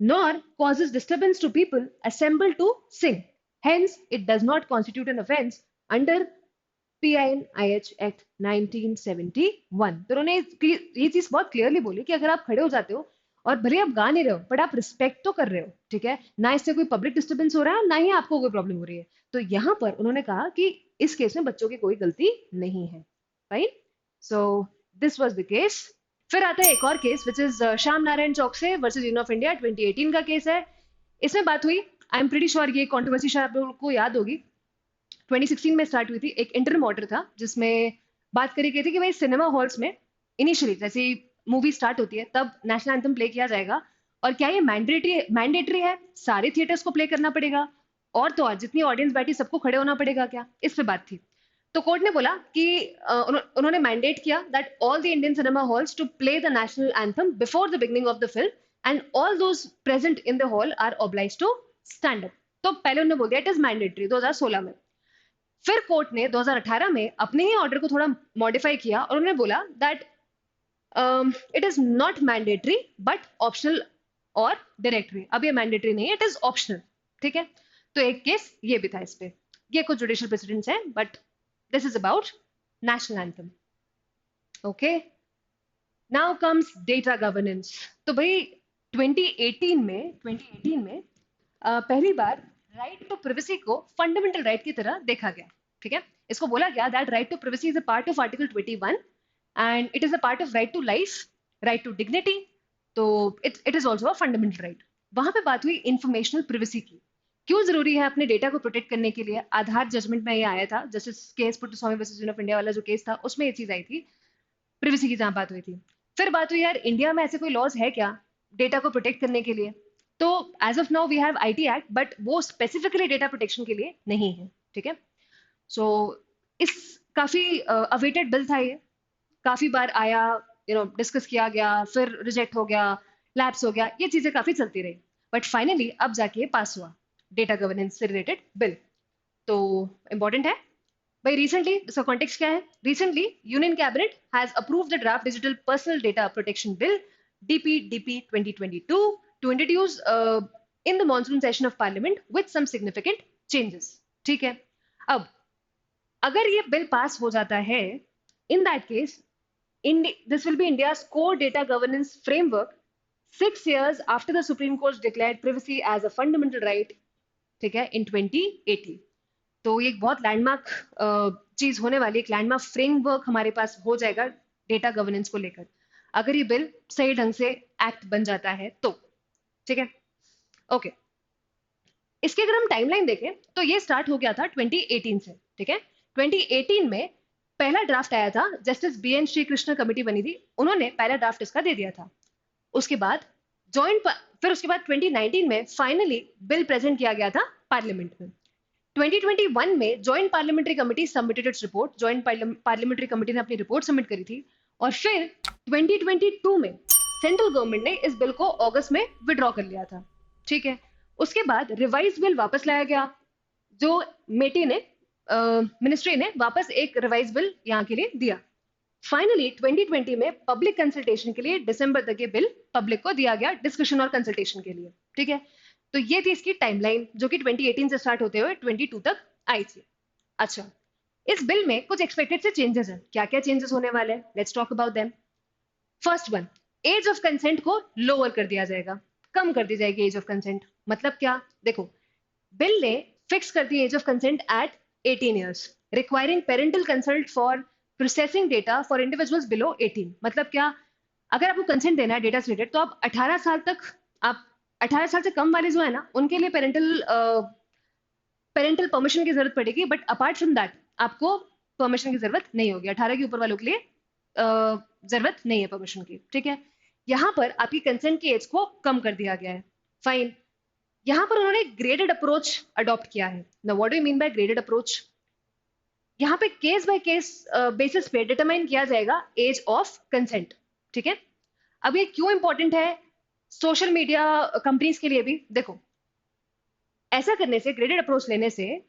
nor causes disturbance to people assembled to sing. Hence, it does not constitute an offense under PINIH act 1971। तो उन्होंने ये चीज बहुत clearly बोली कि अगर आप खड़े हो जाते हो और भले आप गा नहीं रहे हो बट आप रिस्पेक्ट तो कर रहे हो, ठीक है, ना इससे कोई पब्लिक डिस्टर्बेंस हो रहा है ना ही आपको कोई प्रॉब्लम हो रही है। तो यहाँ पर उन्होंने कहा कि इस केस में बच्चों की कोई गलती नहीं है। Right, so this was the case. फिर आता है एक और case which is Shyam Narayan Chouksey versus union of India, 2018 का केस है। इसमें बात हुई, आई एम प्रीटी श्योर ये कंट्रोवर्सी शायद आप लोगों को याद होगी, 2016 में स्टार्ट हुई थी। एक इंटरम ऑर्डर था जिसमें बात करी गई थी कि भाई सिनेमा हॉल्स में इनिशियली जैसे मूवी स्टार्ट होती है तब नेशनल एंथम प्ले किया जाएगा, और क्या ये मैंडेटरी है, सारे थिएटर्स को प्ले करना पड़ेगा, और तो और जितनी ऑडियंस बैठी सबको खड़े होना पड़ेगा क्या, इस पे बात थी। तो कोर्ट ने बोला कि उन्होंने मैंडेट किया that all the Indian cinema halls to play the national anthem before the beginning of the film and all those present in the hall are obliged to stand up. तो पहले उन्होंने बोल दिया इट इज मैंडेटरी 2016 में। फिर court ने 2018 में अपने ही ऑर्डर को थोड़ा मॉडिफाई किया और उन्होंने बोला that it is not mandatory but optional और डायरेक्टरी। अब ये मैंडेटरी नहीं है, इट इज ऑप्शनल। ठीक है, तो एक केस ये भी था इस पे। ये कुछ जुडिशियल प्रेसिडेंट्स हैं but this is about national anthem. Okay, now comes data governance. तो भाई 2018 में पहली बार राइट टू प्रिवेसी को फंडामेंटल राइट की तरह देखा गया। ठीक है, इसको बोला गया that right to privacy is a part of article 21 and it is a part of right to life, right to dignity. तो it is also a fundamental right. वहां पे बात हुई इंफॉर्मेशनल प्रिवेसी की, क्यों जरूरी है अपने डेटा को प्रोटेक्ट करने के लिए। आधार जजमेंट में ये आया था, justice K S Puttaswamy versus union of India वाला जो केस था उसमें ये चीज आई थी, प्रिवेसी की जहां बात हुई थी। फिर बात हुई यार इंडिया में ऐसे कोई लॉज है क्या डेटा को प्रोटेक्ट करने के लिए। तो as of now we have IT act but वो स्पेसिफिकली डेटा प्रोटेक्शन के लिए नहीं है। ठीक है, सो इस काफी अवेटेड बिल था ये, काफी बार आया, डिस्कस किया गया, फिर रिजेक्ट हो गया, लैप्स हो गया, ये चीजें काफी चलती रही, बट फाइनली अब जाके पास हुआ डेटा गवर्नेंस से रिलेटेड बिल। तो इंपॉर्टेंट है भाई। रिसेंटली इसका कॉन्टेक्स्ट क्या है, recently union cabinet has approved the draft digital personal data protection bill DPDP 2022 to introduce in the monsoon session of parliament with some significant changes। ठीक है, अब अगर ये बिल पास हो जाता है, in that case this will be India's core data governance framework 6 years after the Supreme Court declared privacy as a fundamental right, ठीक है, in 2018। तो ये एक बहुत लैंडमार्क चीज होने वाली, एक लैंडमार्क फ्रेमवर्क हमारे पास हो जाएगा डेटा गवर्नेंस को लेकर, अगर ये बिल सही ढंग से एक्ट बन जाता है तो। ठीक है, ओके, इसके अगर हम टाइमलाइन देखें तो ये स्टार्ट हो गया था 2018 से। ठीक है, 2018 में पहला ड्राफ्ट आया था, justice BN Shri Krishna committee बनी थी, उन्होंने पहला ड्राफ्ट इसका दे दिया था। उसके बाद फिर उसके बाद 2019 में फाइनली बिल प्रेजेंट किया गया था पार्लियामेंट में। 2021 में joint parliamentary committee submitted its report, joint parliamentary committee ने अपनी रिपोर्ट सबमिट करी थी, और फिर 2022 में सेंट्रल गवर्नमेंट ने इस बिल को अगस्त में विड्रॉ कर लिया था। ठीक है, उसके बाद रिवाइज बिल वापस लाया गया, जो मेटी ने मिनिस्ट्री ने वापस एक रिवाइज बिल यहाँ के लिए दिया। फाइनली 2020 में पब्लिक कंसल्टेशन के लिए दिसंबर तक ये बिल पब्लिक को दिया गया डिस्कशन और कंसल्टेशन के लिए। ठीक है, तो ये थी इसकी टाइमलाइन जो कि 2018 से स्टार्ट होते हुए 22 तक आई थी। अच्छा, इस बिल में कुछ एक्सपेक्टेड से चेंजेस हैं। क्या क्या चेंजेस होने वाले हैं, let's talk about them. First one, as of consent को लोअर कर दिया जाएगा, कम कर दी जाएगी एज ऑफ कंसेंट। मतलब क्या, देखो बिल ने फिक्स कर दी age of consent at 18 years, requiring parental consult for processing data for individuals below 18। मतलब क्या, अगर आपको कंसेंट देना है डेटा से रिलेटेड तो आप 18 साल तक, आप 18 साल से कम वाले जो है ना उनके लिए पेरेंटल परमिशन की जरूरत पड़ेगी, बट अपार्ट फ्रॉम दैट आपको परमिशन की जरूरत नहीं होगी। 18 के ऊपर वालों के लिए जरूरत नहीं है परमिशन की। ठीक है, यहाँ पर आपकी कंसेंट की एज को कम कर दिया गया है। फाइन, यहाँ पर उन्होंने ग्रेडेड अप्रोच अडॉप्ट किया है। Now what do you mean by graded approach, यहाँ पे केस बाय केस बेसिस पे डिटरमाइन किया जाएगा एज ऑफ कंसेंट। ठीक है, अब ये क्यों इंपॉर्टेंट है सोशल मीडिया कंपनीज के लिए भी, देखो ऐसा करने से, ग्रेडेड अप्रोच लेने से,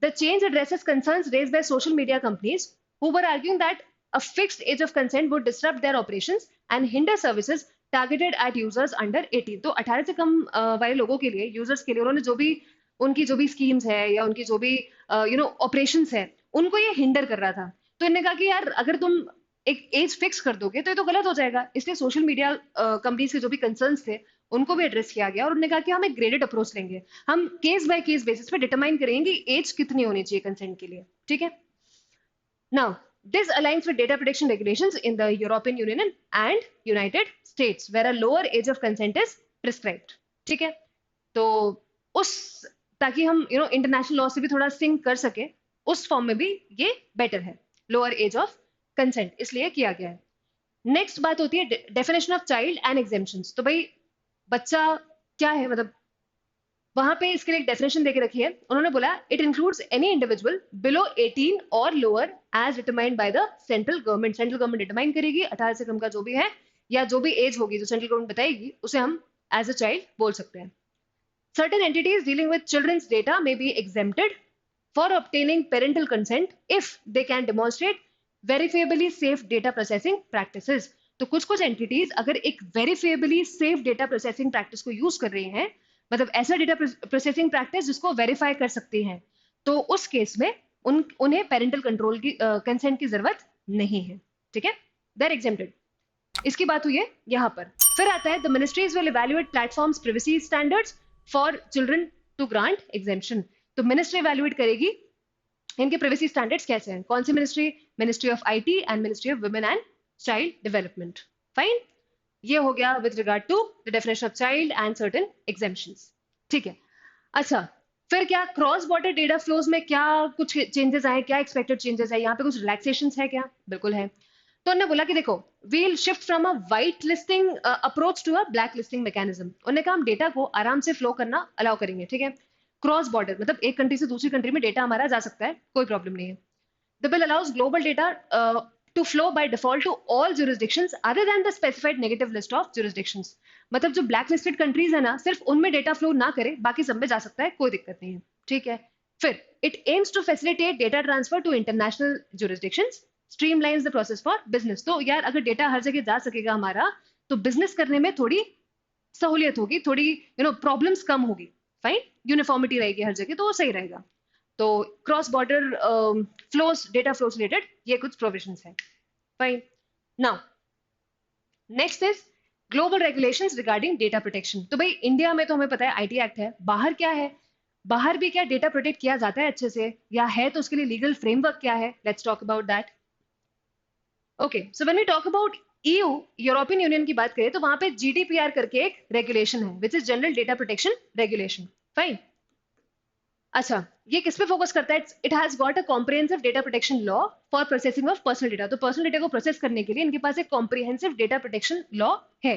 the change addresses concerns raised by social media companies who were arguing that a fixed age of consent would disrupt their operations and hinder services targeted at users under 18। तो 18 से कम वाले लोगों के लिए, users के लिए, उन्होंने जो भी उनकी जो भी स्कीम्स है या उनकी जो भी ऑपरेशंस है उनको ये हिंडर कर रहा था। तो इन्होंने कहा कि यार अगर तुम एक एज फिक्स कर दोगे तो ये तो गलत हो जाएगा, इसलिए सोशल मीडिया कंपनीज के जो भी कंसर्न्स थे उनको भी एड्रेस किया गया और उन्होंने कहा कि हम एक ग्रेडेड अप्रोच लेंगे, हम केस बाय केस बेसिस पे डिटरमाइन करेंगे एज कितनी होनी चाहिए कंसेंट के लिए, ठीक है। Now, this aligns with data protection regulations in the European Union and United States, where a lower age of consent is prescribed. ठीक है, तो उस ताकि हम इंटरनेशनल लॉ से भी थोड़ा सिंक कर सके, उस फॉर्म में भी ये बेटर है, लोअर एज ऑफ कंसेंट इसलिए किया गया है। नेक्स्ट बात होती है definition of child and exemptions. तो भाई बच्चा क्या है, मतलब वहां पे इसके लिए एक डेफिनेशन देके रखी है, उन्होंने बोला it includes any individual below 18 और lower age determined by the central government. Central government determine करेगी 18 से कम का जो भी है या जो भी एज होगी जो सेंट्रल गवर्नमेंट बताएगी उसे हम एज अ चाइल्ड बोल सकते हैं। Certain entities dealing with children's data may be exempted for obtaining parental consent if they can demonstrate verifiably safe data processing practices। तो कुछ कुछ एंटिटीज अगर एक वेरीफेबली सेफ डेटा प्रोसेसिंग प्रैक्टिस को यूज कर रही हैं, मतलब ऐसा डेटा प्रोसेसिंग प्रैक्टिस जिसको वेरीफाई कर सकती हैं, तो उस केस में उन्हें पेरेंटल कंट्रोल की कंसेंट की जरूरत नहीं है, ठीक है, दे आर एग्जेम्प्टेड। इसकी बात हुई है यहाँ पर। फिर आता है the ministries will evaluate platforms privacy standards for children to grant exemption. तो मिनिस्ट्री इवैल्यूएट करेगी इनके प्रिवेसी स्टैंडर्ड्स कैसे हैं, कौन सी ministry, ministry of IT and ministry of women and child development. Fine, ये हो गया with regard to the definition of child and certain exemptions, ठीक है। अच्छा, फिर क्या क्रॉस बॉर्डर डेटा फ्लोज में क्या कुछ चेंजेस आए, क्या एक्सपेक्टेड चेंजेस है, यहाँ पे कुछ रिलैक्सेशंस है क्या, बिल्कुल है। तो उन्होंने बोला कि देखो we'll shift from a white listing approach to a black listing mechanism. उन्होंने कहा हम डेटा को आराम से फ्लो करना अलाउ करेंगे, ठीक है। क्रॉस बॉर्डर मतलब एक कंट्री से दूसरी कंट्री में डेटा हमारा जा सकता है, कोई प्रॉब्लम नहीं है। The bill allows global data to flow by default to all jurisdictions other than the specified negative list of jurisdictions। मतलब जो ब्लैक लिस्टेड कंट्रीज है ना, सिर्फ उनमें डेटा फ्लो ना करे, बाकी सब में जा सकता है, कोई दिक्कत नहीं है, ठीक है। फिर it aims to facilitate data transfer to international jurisdictions, streamlines the process for business. तो यार अगर डेटा हर जगह जा सकेगा हमारा, तो बिजनेस करने में थोड़ी सहूलियत होगी, थोड़ी प्रॉब्लम्स कम होगी, फाइन, यूनिफॉर्मिटी रहेगी हर जगह, तो वो सही रहेगा। तो cross border flows, data flows related ये कुछ प्रोविजंस है, fine. Now next is global regulations regarding data protection. तो भाई इंडिया में तो हमें पता है आईटी एक्ट है, बाहर क्या है, बाहर भी क्या डेटा प्रोटेक्ट किया जाता है अच्छे से या है, तो उसके लिए लीगल फ्रेमवर्क क्या है, let's talk about that. Okay, so when we talk about EU, European union की बात करें तो वहां पे जीडीपीआर करके एक रेगुलेशन है which is general data protection regulation, fine. अच्छा, ये किस पे फोकस करता है, it has got a comprehensive data protection law for processing of personal data. तो पर्सनल डेटा को प्रोसेस करने के लिए इनके पास एक कॉम्प्रिहेंसिव डेटा प्रोटेक्शन लॉ है।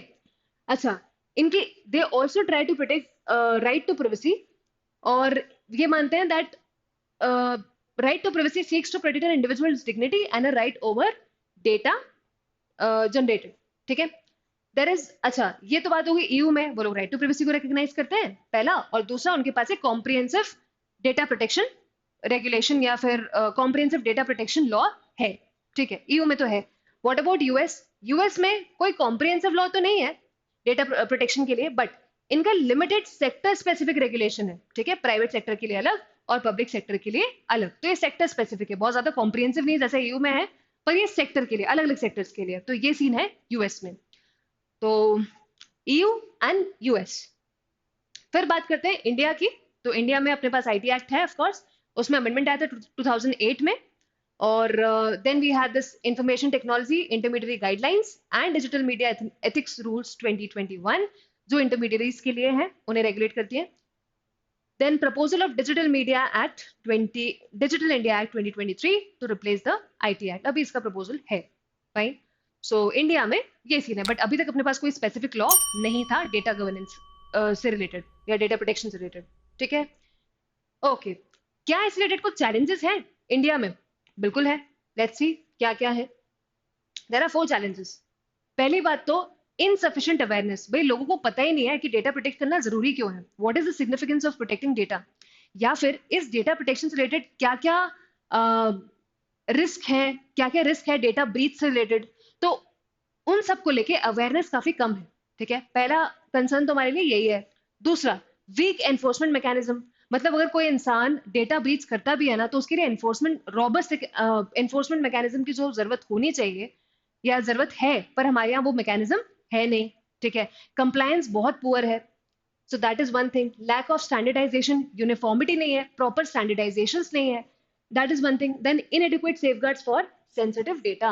अच्छा, इनके they also try to protect right to privacy, और ये मानते हैं that right to privacy seeks to protect an individual's dignity and a right over data generated, ठीक है। देयर इज, अच्छा ये तो बात होगी ईयू में वो लोग राइट टू प्राइवेसी को रिकॉग्नाइज करते हैं, पहला, और दूसरा उनके पास एक कॉम्प्रिहेंसिव डेटा प्रोटेक्शन रेगुलेशन या फिर कॉम्प्रिहेंसिव डेटा प्रोटेक्शन लॉ है, ठीक है, ईयू में तो है। व्हाट अबाउट यूएस, यूएस में कोई कॉम्प्रिहेंसिव लॉ तो नहीं है डेटा प्रोटेक्शन के लिए, बट इनका लिमिटेड सेक्टर स्पेसिफिक रेगुलेशन है, ठीक है, प्राइवेट सेक्टर के लिए अलग और पब्लिक सेक्टर के लिए अलग। तो ये सेक्टर स्पेसिफिक है, बहुत ज्यादा कॉम्प्रिहेंसिव नहीं जैसे ईयू में है, पर ये सेक्टर के लिए अलग अलग सेक्टर्स के लिए, तो ये सीन है यूएस में। तो ईयू एंड यूएस। फिर बात करते हैं इंडिया की। तो इंडिया में अपने पास आईटी एक्ट है, ऑफ कोर्स, उसमें अमेंडमेंट आया था 2008 में, और then we had this information technology intermediary guidelines and digital media ethics rules 2021, जो इंटरमीडिएरीज के लिए हैं, उन्हें रेगुलेट करती है। Then proposal of digital media act 20, digital India act 2023 to replace the IT act, अभी इसका प्रपोजल है, फाइन। सो इंडिया में ये सीन है, बट अभी तक अपने पास कोई स्पेसिफिक लॉ नहीं था डेटा गवर्नेंस से रिलेटेड या डेटा प्रोटेक्शन से रिलेटेड, ठीक है। ओके, क्या इस रिलेटेड कुछ चैलेंजेस हैं इंडिया में, बिल्कुल है, लेट्स सी क्या क्या है। There are 4 challenges. पहली बात तो इनसफिशिएंट अवेयरनेस, भाई लोगों को पता ही नहीं है कि डेटा प्रोटेक्ट करना जरूरी क्यों है, what is the significance of protecting data, या फिर इस डेटा प्रोटेक्शन से रिलेटेड क्या क्या रिस्क है, क्या क्या रिस्क है डेटा ब्रीच से रिलेटेड, तो उन सबको लेके अवेयरनेस काफी कम है, ठीक है, पहला कंसर्न तो हमारे लिए यही है। दूसरा, वीक एनफोर्समेंट मैकेनिज्म, मतलब अगर कोई इंसान डेटा ब्रीच करता भी है ना, तो उसके लिए रॉबस्ट एनफोर्समेंट मैकेनिज्म की जो जरूरत होनी चाहिए या जरूरत है, पर हमारे यहाँ वो मैकेनिज्म है नहीं, ठीक है। कंप्लायंस बहुत पुअर है, so that is one thing. Lack of standardisation, uniformity नहीं है, प्रॉपर स्टैंडर्डाइजेशन नहीं है, that is one thing. Then inadequate safeguards for sensitive data,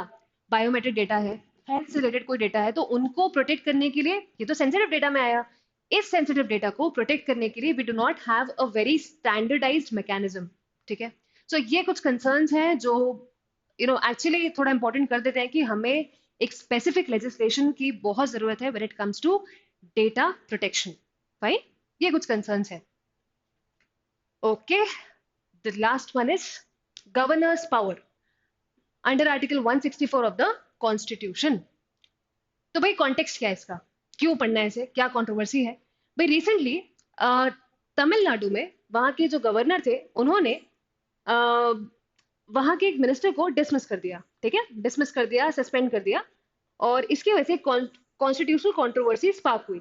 biometric data है, हेल्थ से रिलेटेड कोई डेटा है, तो उनको प्रोटेक्ट करने के लिए, ये तो सेंसिटिव डेटा में आया, इस सेंसिटिव डेटा को प्रोटेक्ट करने के लिए we do not have a very standardised mechanism, ठीक है। सो ये कुछ कंसर्न्स हैं जो एक्चुअली थोड़ा इंपॉर्टेंट कर देते हैं कि हमें एक स्पेसिफिक लेजिस्लेशन की बहुत जरूरत है when it comes to data protection, fine. ये कुछ कंसर्न्स है। Okay, the last one is governor's power under article 164 of the constitution. तो भाई कॉन्टेक्स्ट क्या है इसका, क्यों पढ़ना है इसे, क्या कंट्रोवर्सी है? भाई रिसेंटली तमिलनाडु में वहां के जो गवर्नर थे, उन्होंने वहां के एक मिनिस्टर को डिसमिस कर दिया, ठीक है, डिसमिस कर दिया, सस्पेंड कर दिया, और इसकी वजह से कॉन्स्टिट्यूशनल कंट्रोवर्सी स्पार्क हुई।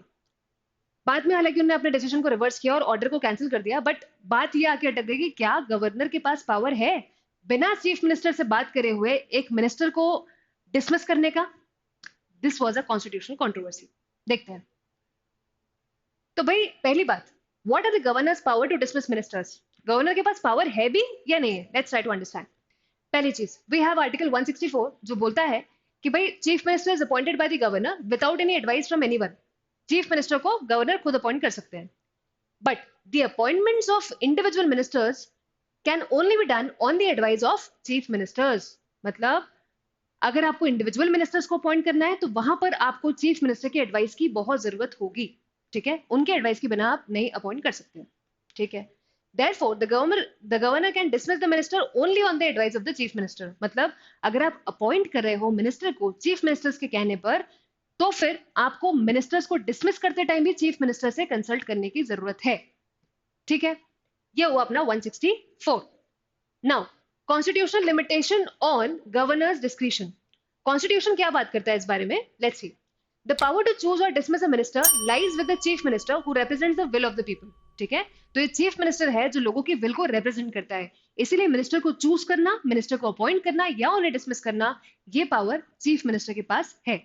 बाद में हालांकि उन्होंने अपने डिसीजन को रिवर्स किया और ऑर्डर को कैंसिल कर दिया, बट बात ये आके अटक गई कि क्या गवर्नर के पास पावर है बिना चीफ मिनिस्टर से बात करे हुए एक मिनिस्टर को डिसमिस करने का? This was a constitutional controversy. देखते हैं। तो भाई पहली बात, what are the governor's power to dismiss ministers? Governor के पास पावर है भी या नहीं है? Let's try to understand. पहली चीज, वी हैव आर्टिकल 164 जो बोलता है कि भाई chief minister is appointed by the governor without any advice from anyone. Chief minister को गवर्नर खुद अपॉइंट कर सकते हैं, but the appointments of individual ministers can only be done on the advice of chief ministers. मतलब अगर आपको individual ministers को appoint करना है तो वहां पर आपको चीफ मिनिस्टर की एडवाइस की बहुत जरूरत होगी, ठीक है। उनके एडवाइस की बिना आप नहीं अपॉइंट कर सकते, ठीक है। Therefore, the governor can dismiss the minister only on the advice of the chief minister. मतलब अगर आप अपॉइंट कर रहे हो मिनिस्टर को चीफ मिनिस्टर्स के कहने पर, तो फिर आपको मिनिस्टर्स को डिसमिस करते टाइम भी चीफ मिनिस्टर से कंसल्ट करने की जरूरत है, ठीक है। ये हुआ अपना 164। Now constitutional limitation on governor's discretion. Constitution क्या बात करता है इस बारे में? Let's see. The power to choose और dismiss a minister lies with the chief minister who represents the will of the people, ठीक है। तो ये चीफ मिनिस्टर है जो लोगों की विल को रिप्रेजेंट करता है, इसीलिए मिनिस्टर को चूज करना, मिनिस्टर को अपॉइंट करना या उन्हें डिसमिस करना, ये पावर चीफ मिनिस्टर के पास है,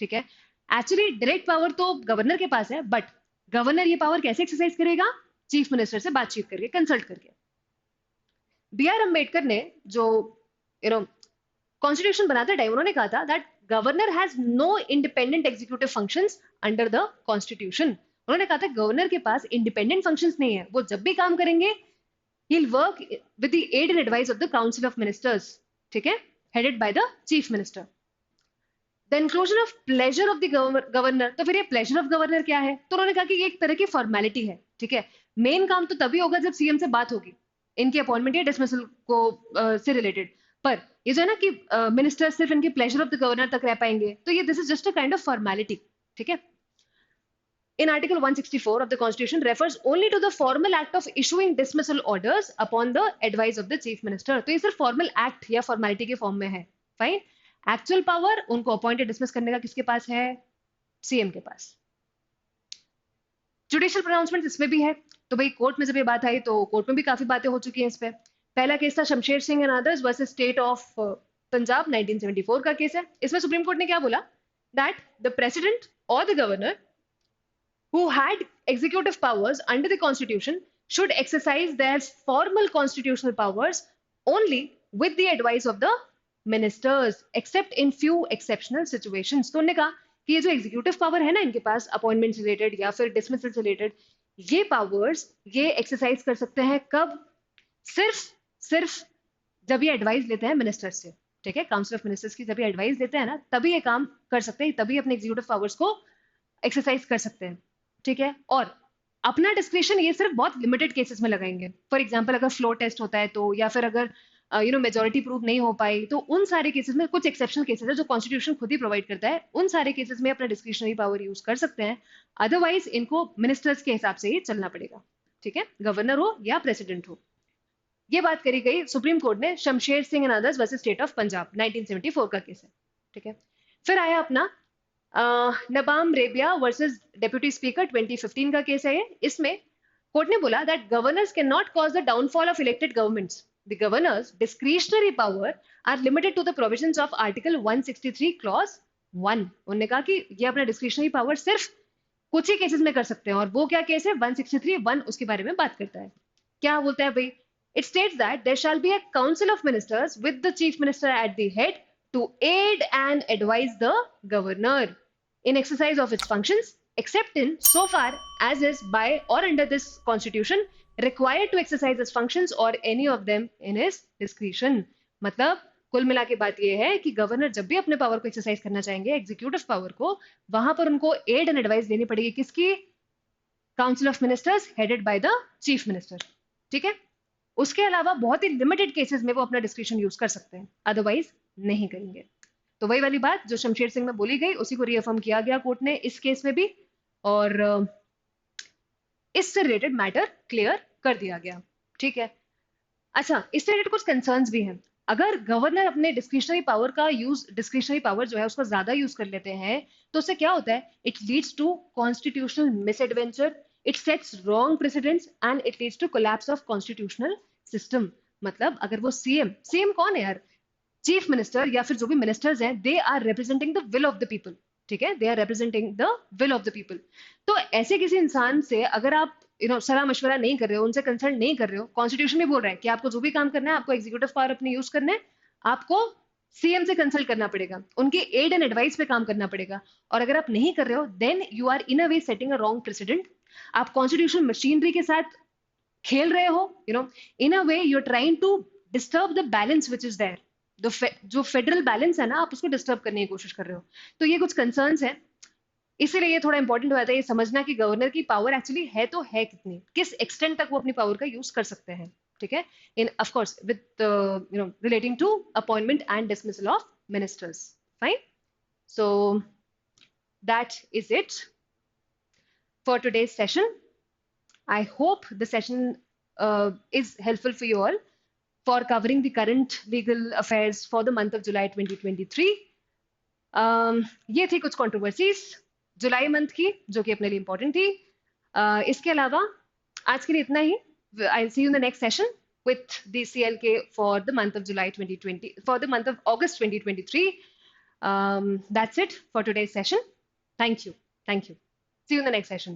ठीक है। एक्चुअली डायरेक्ट पावर तो गवर्नर के पास है, बट गवर्नर ये पावर कैसे एक्सरसाइज करेगा? चीफ मिनिस्टर से बातचीत करके, कंसल्ट करके। बी आर अम्बेडकर ने जो कॉन्स्टिट्यूशन बनाते टाइम उन्होंने कहा था that governor has no independent executive functions under the constitution. उन्होंने कहा था गवर्नर के पास इंडिपेंडेंट फंक्शंस नहीं है, वो जब भी काम करेंगे he'll work with the aid and advice of the council of ministers, ठीक है, headed by the chief minister. The inclusion of pleasure of the governor, तो फिर ये pleasure of governor क्या है? तो उन्होंने कहा कि ये एक तरह की फॉर्मेलिटी है, ठीक है। मेन काम तो तभी होगा जब सीएम से बात होगी इनकी अपॉइंटमेंट या डिसमिसल को से रिलेटेड, पर ये जो है ना कि मिनिस्टर सिर्फ इनके प्लेजर ऑफ द गवर्नर तक रह पाएंगे, तो ये this is just a kind of formality, ठीक है। In Article 164 of the Constitution refers only to the formal act of issuing dismissal orders upon the advice of the Chief Minister. तो ये सिर्फ फॉर्मल एक्ट या formality के form में है, fine. Actual power उनको अपॉइंटेड डिसमिस करने का किसके पास है? सीएम के पास। जुडिशियल प्रोनाउंसमेंट इसमें भी है। तो भाई कोर्ट में जब ये बात आई तो कोर्ट में भी काफी बातें हो चुकी हैं इस पे। पहला केस था Shamsher Singh and others versus state of Punjab, 1974 का केस है। इसमें सुप्रीम कोर्ट ने क्या बोला? दैट द प्रेसिडेंट और the governor who had executive powers under the constitution should exercise their formal constitutional powers only with the advice of the ministers except in few exceptional situations. तो उन्होंने कहा कि ये जो एग्जीक्यूटिव पावर है ना इनके पास अपॉइंटमेंट से रिलेटेड या फिर डिसमिसल से रिलेटेड, ये पावर्स ये एक्सरसाइज कर सकते हैं कब? सिर्फ जब ये एडवाइस लेते हैं मिनिस्टर्स से, ठीक है। काउंसिल ऑफ मिनिस्टर्स की जब ये एडवाइस लेते हैं ना, तभी ये काम कर सकते हैं, तभी अपने एग्जीक्यूटिव पावर्स को एक्सरसाइज कर सकते हैं, ठीक है। और अपना डिस्क्रिप्शन ये सिर्फ बहुत लिमिटेड केसेस में लगाएंगे। फॉर एग्जांपल अगर फ्लोर टेस्ट होता है तो, या फिर अगर मेजोरिटी प्रूव नहीं हो पाई तो, उन सारे केसेस में, कुछ एक्सेप्शनल केसेस है जो कॉन्स्टिट्यूशन खुद ही प्रोवाइड करता है, उन सारे केसेस में अपना डिस्क्रिशनरी पावर यूज कर सकते हैं। अदरवाइज इनको मिनिस्टर्स के हिसाब से ही चलना पड़ेगा, ठीक है, गवर्नर हो या प्रेसिडेंट हो। ये बात करी गई सुप्रीम कोर्ट ने Shamsher Singh and others versus state of Punjab, 1974 का केस है, ठीक है। फिर आया अपना Nabam Rebia versus deputy speaker, 2015 का केस है ये। इसमें कोर्ट ने बोला that governors can not cause the downfall of elected governments. The governor's discretionary power are limited to the provisions of article 163 clause 1. उन्होंने कहा कि ये अपना डिस्क्रिशनरी पावर सिर्फ कुछ ही केसेस में कर सकते हैं, और वो क्या केस है, 163(1) उसके बारे में बात करता है. क्या बोलता है भाई? It states that there shall be a council of ministers with the chief minister at the head to aid and advise the governor in exercise of its functions, except in so far as is by or under this constitution required to exercise its functions or any of them in his discretion. मतलब कुल मिला के बात ये है कि governor जब भी अपने पावर को एक्सरसाइज करना चाहेंगे, एग्जीक्यूटिव पावर को, वहां पर उनको एड एंड एडवाइस लेनी पड़ेगी. किसकी? Council of ministers headed by the chief minister. ठीक है. उसके अलावा बहुत ही लिमिटेड केसेस में वो अपना डिस्क्रिशन यूज कर सकते हैं, अदरवाइज नहीं करेंगे. तो वही वाली बात जो शमशेर सिंह में बोली गई उसी को रीअफर्म किया गया कोर्ट ने इस केस में भी, और इससे रिलेटेड मैटर क्लियर कर दिया गया. ठीक है. अच्छा, इससे रिलेटेड कुछ कंसर्न्स भी हैं. अगर गवर्नर अपने डिस्क्रिशनरी पावर का यूज, डिस्क्रिशनरी पावर जो है उसको ज्यादा यूज कर लेते हैं, तो उससे क्या होता है? It leads to constitutional misadventure, it sets wrong precedents and it leads to collapse of constitutional system. मतलब अगर वो सीएम कौन है यार? चीफ मिनिस्टर या फिर जो भी मिनिस्टर्स हैं, they are representing the will of the people. ठीक है, they are representing the will of the people. तो ऐसे किसी इंसान से अगर आप सलाह मशवरा नहीं कर रहे हो, उनसे कंसल्ट नहीं कर रहे हो, कॉन्स्टिट्यूशन भी बोल रहा है कि आपको जो भी काम करना है, आपको एग्जीक्यूटिव पावर अपने यूज करना है, आपको सीएम से कंसल्ट करना पड़ेगा, उनके एड एंड एडवाइस पे काम करना पड़ेगा. और अगर आप नहीं कर रहे हो, then you are in a way setting a wrong precedent. आप कॉन्स्टिट्यूशनल मशीनरी के साथ खेल रहे हो. In a way you are trying to disturb the balance which is there. जो फेडरल बैलेंस है ना, आप उसको डिस्टर्ब करने की कोशिश कर रहे हो. तो ये कुछ कंसर्न्स हैं. इसीलिए ये थोड़ा इंपॉर्टेंट हो जाता है ये समझना कि गवर्नर की पावर एक्चुअली है तो है कितनी, किस एक्सटेंट तक वो अपनी पावर का यूज कर सकते हैं. ठीक है. In of course with relating to appointment and dismissal of ministers. Fine. So that is it for today's session. I hope the session is helpful for you all for covering the current legal affairs for the month of July 2023. ये थी कुछ controversies जुलाई month की जो कि अपने लिए important थी. इसके अलावा आज के लिए इतना ही. I'll see you in the next session with the CLK for the month of July 2020, for the month of August 2023. That's it for today's session. Thank you. Thank you. See you in the next session.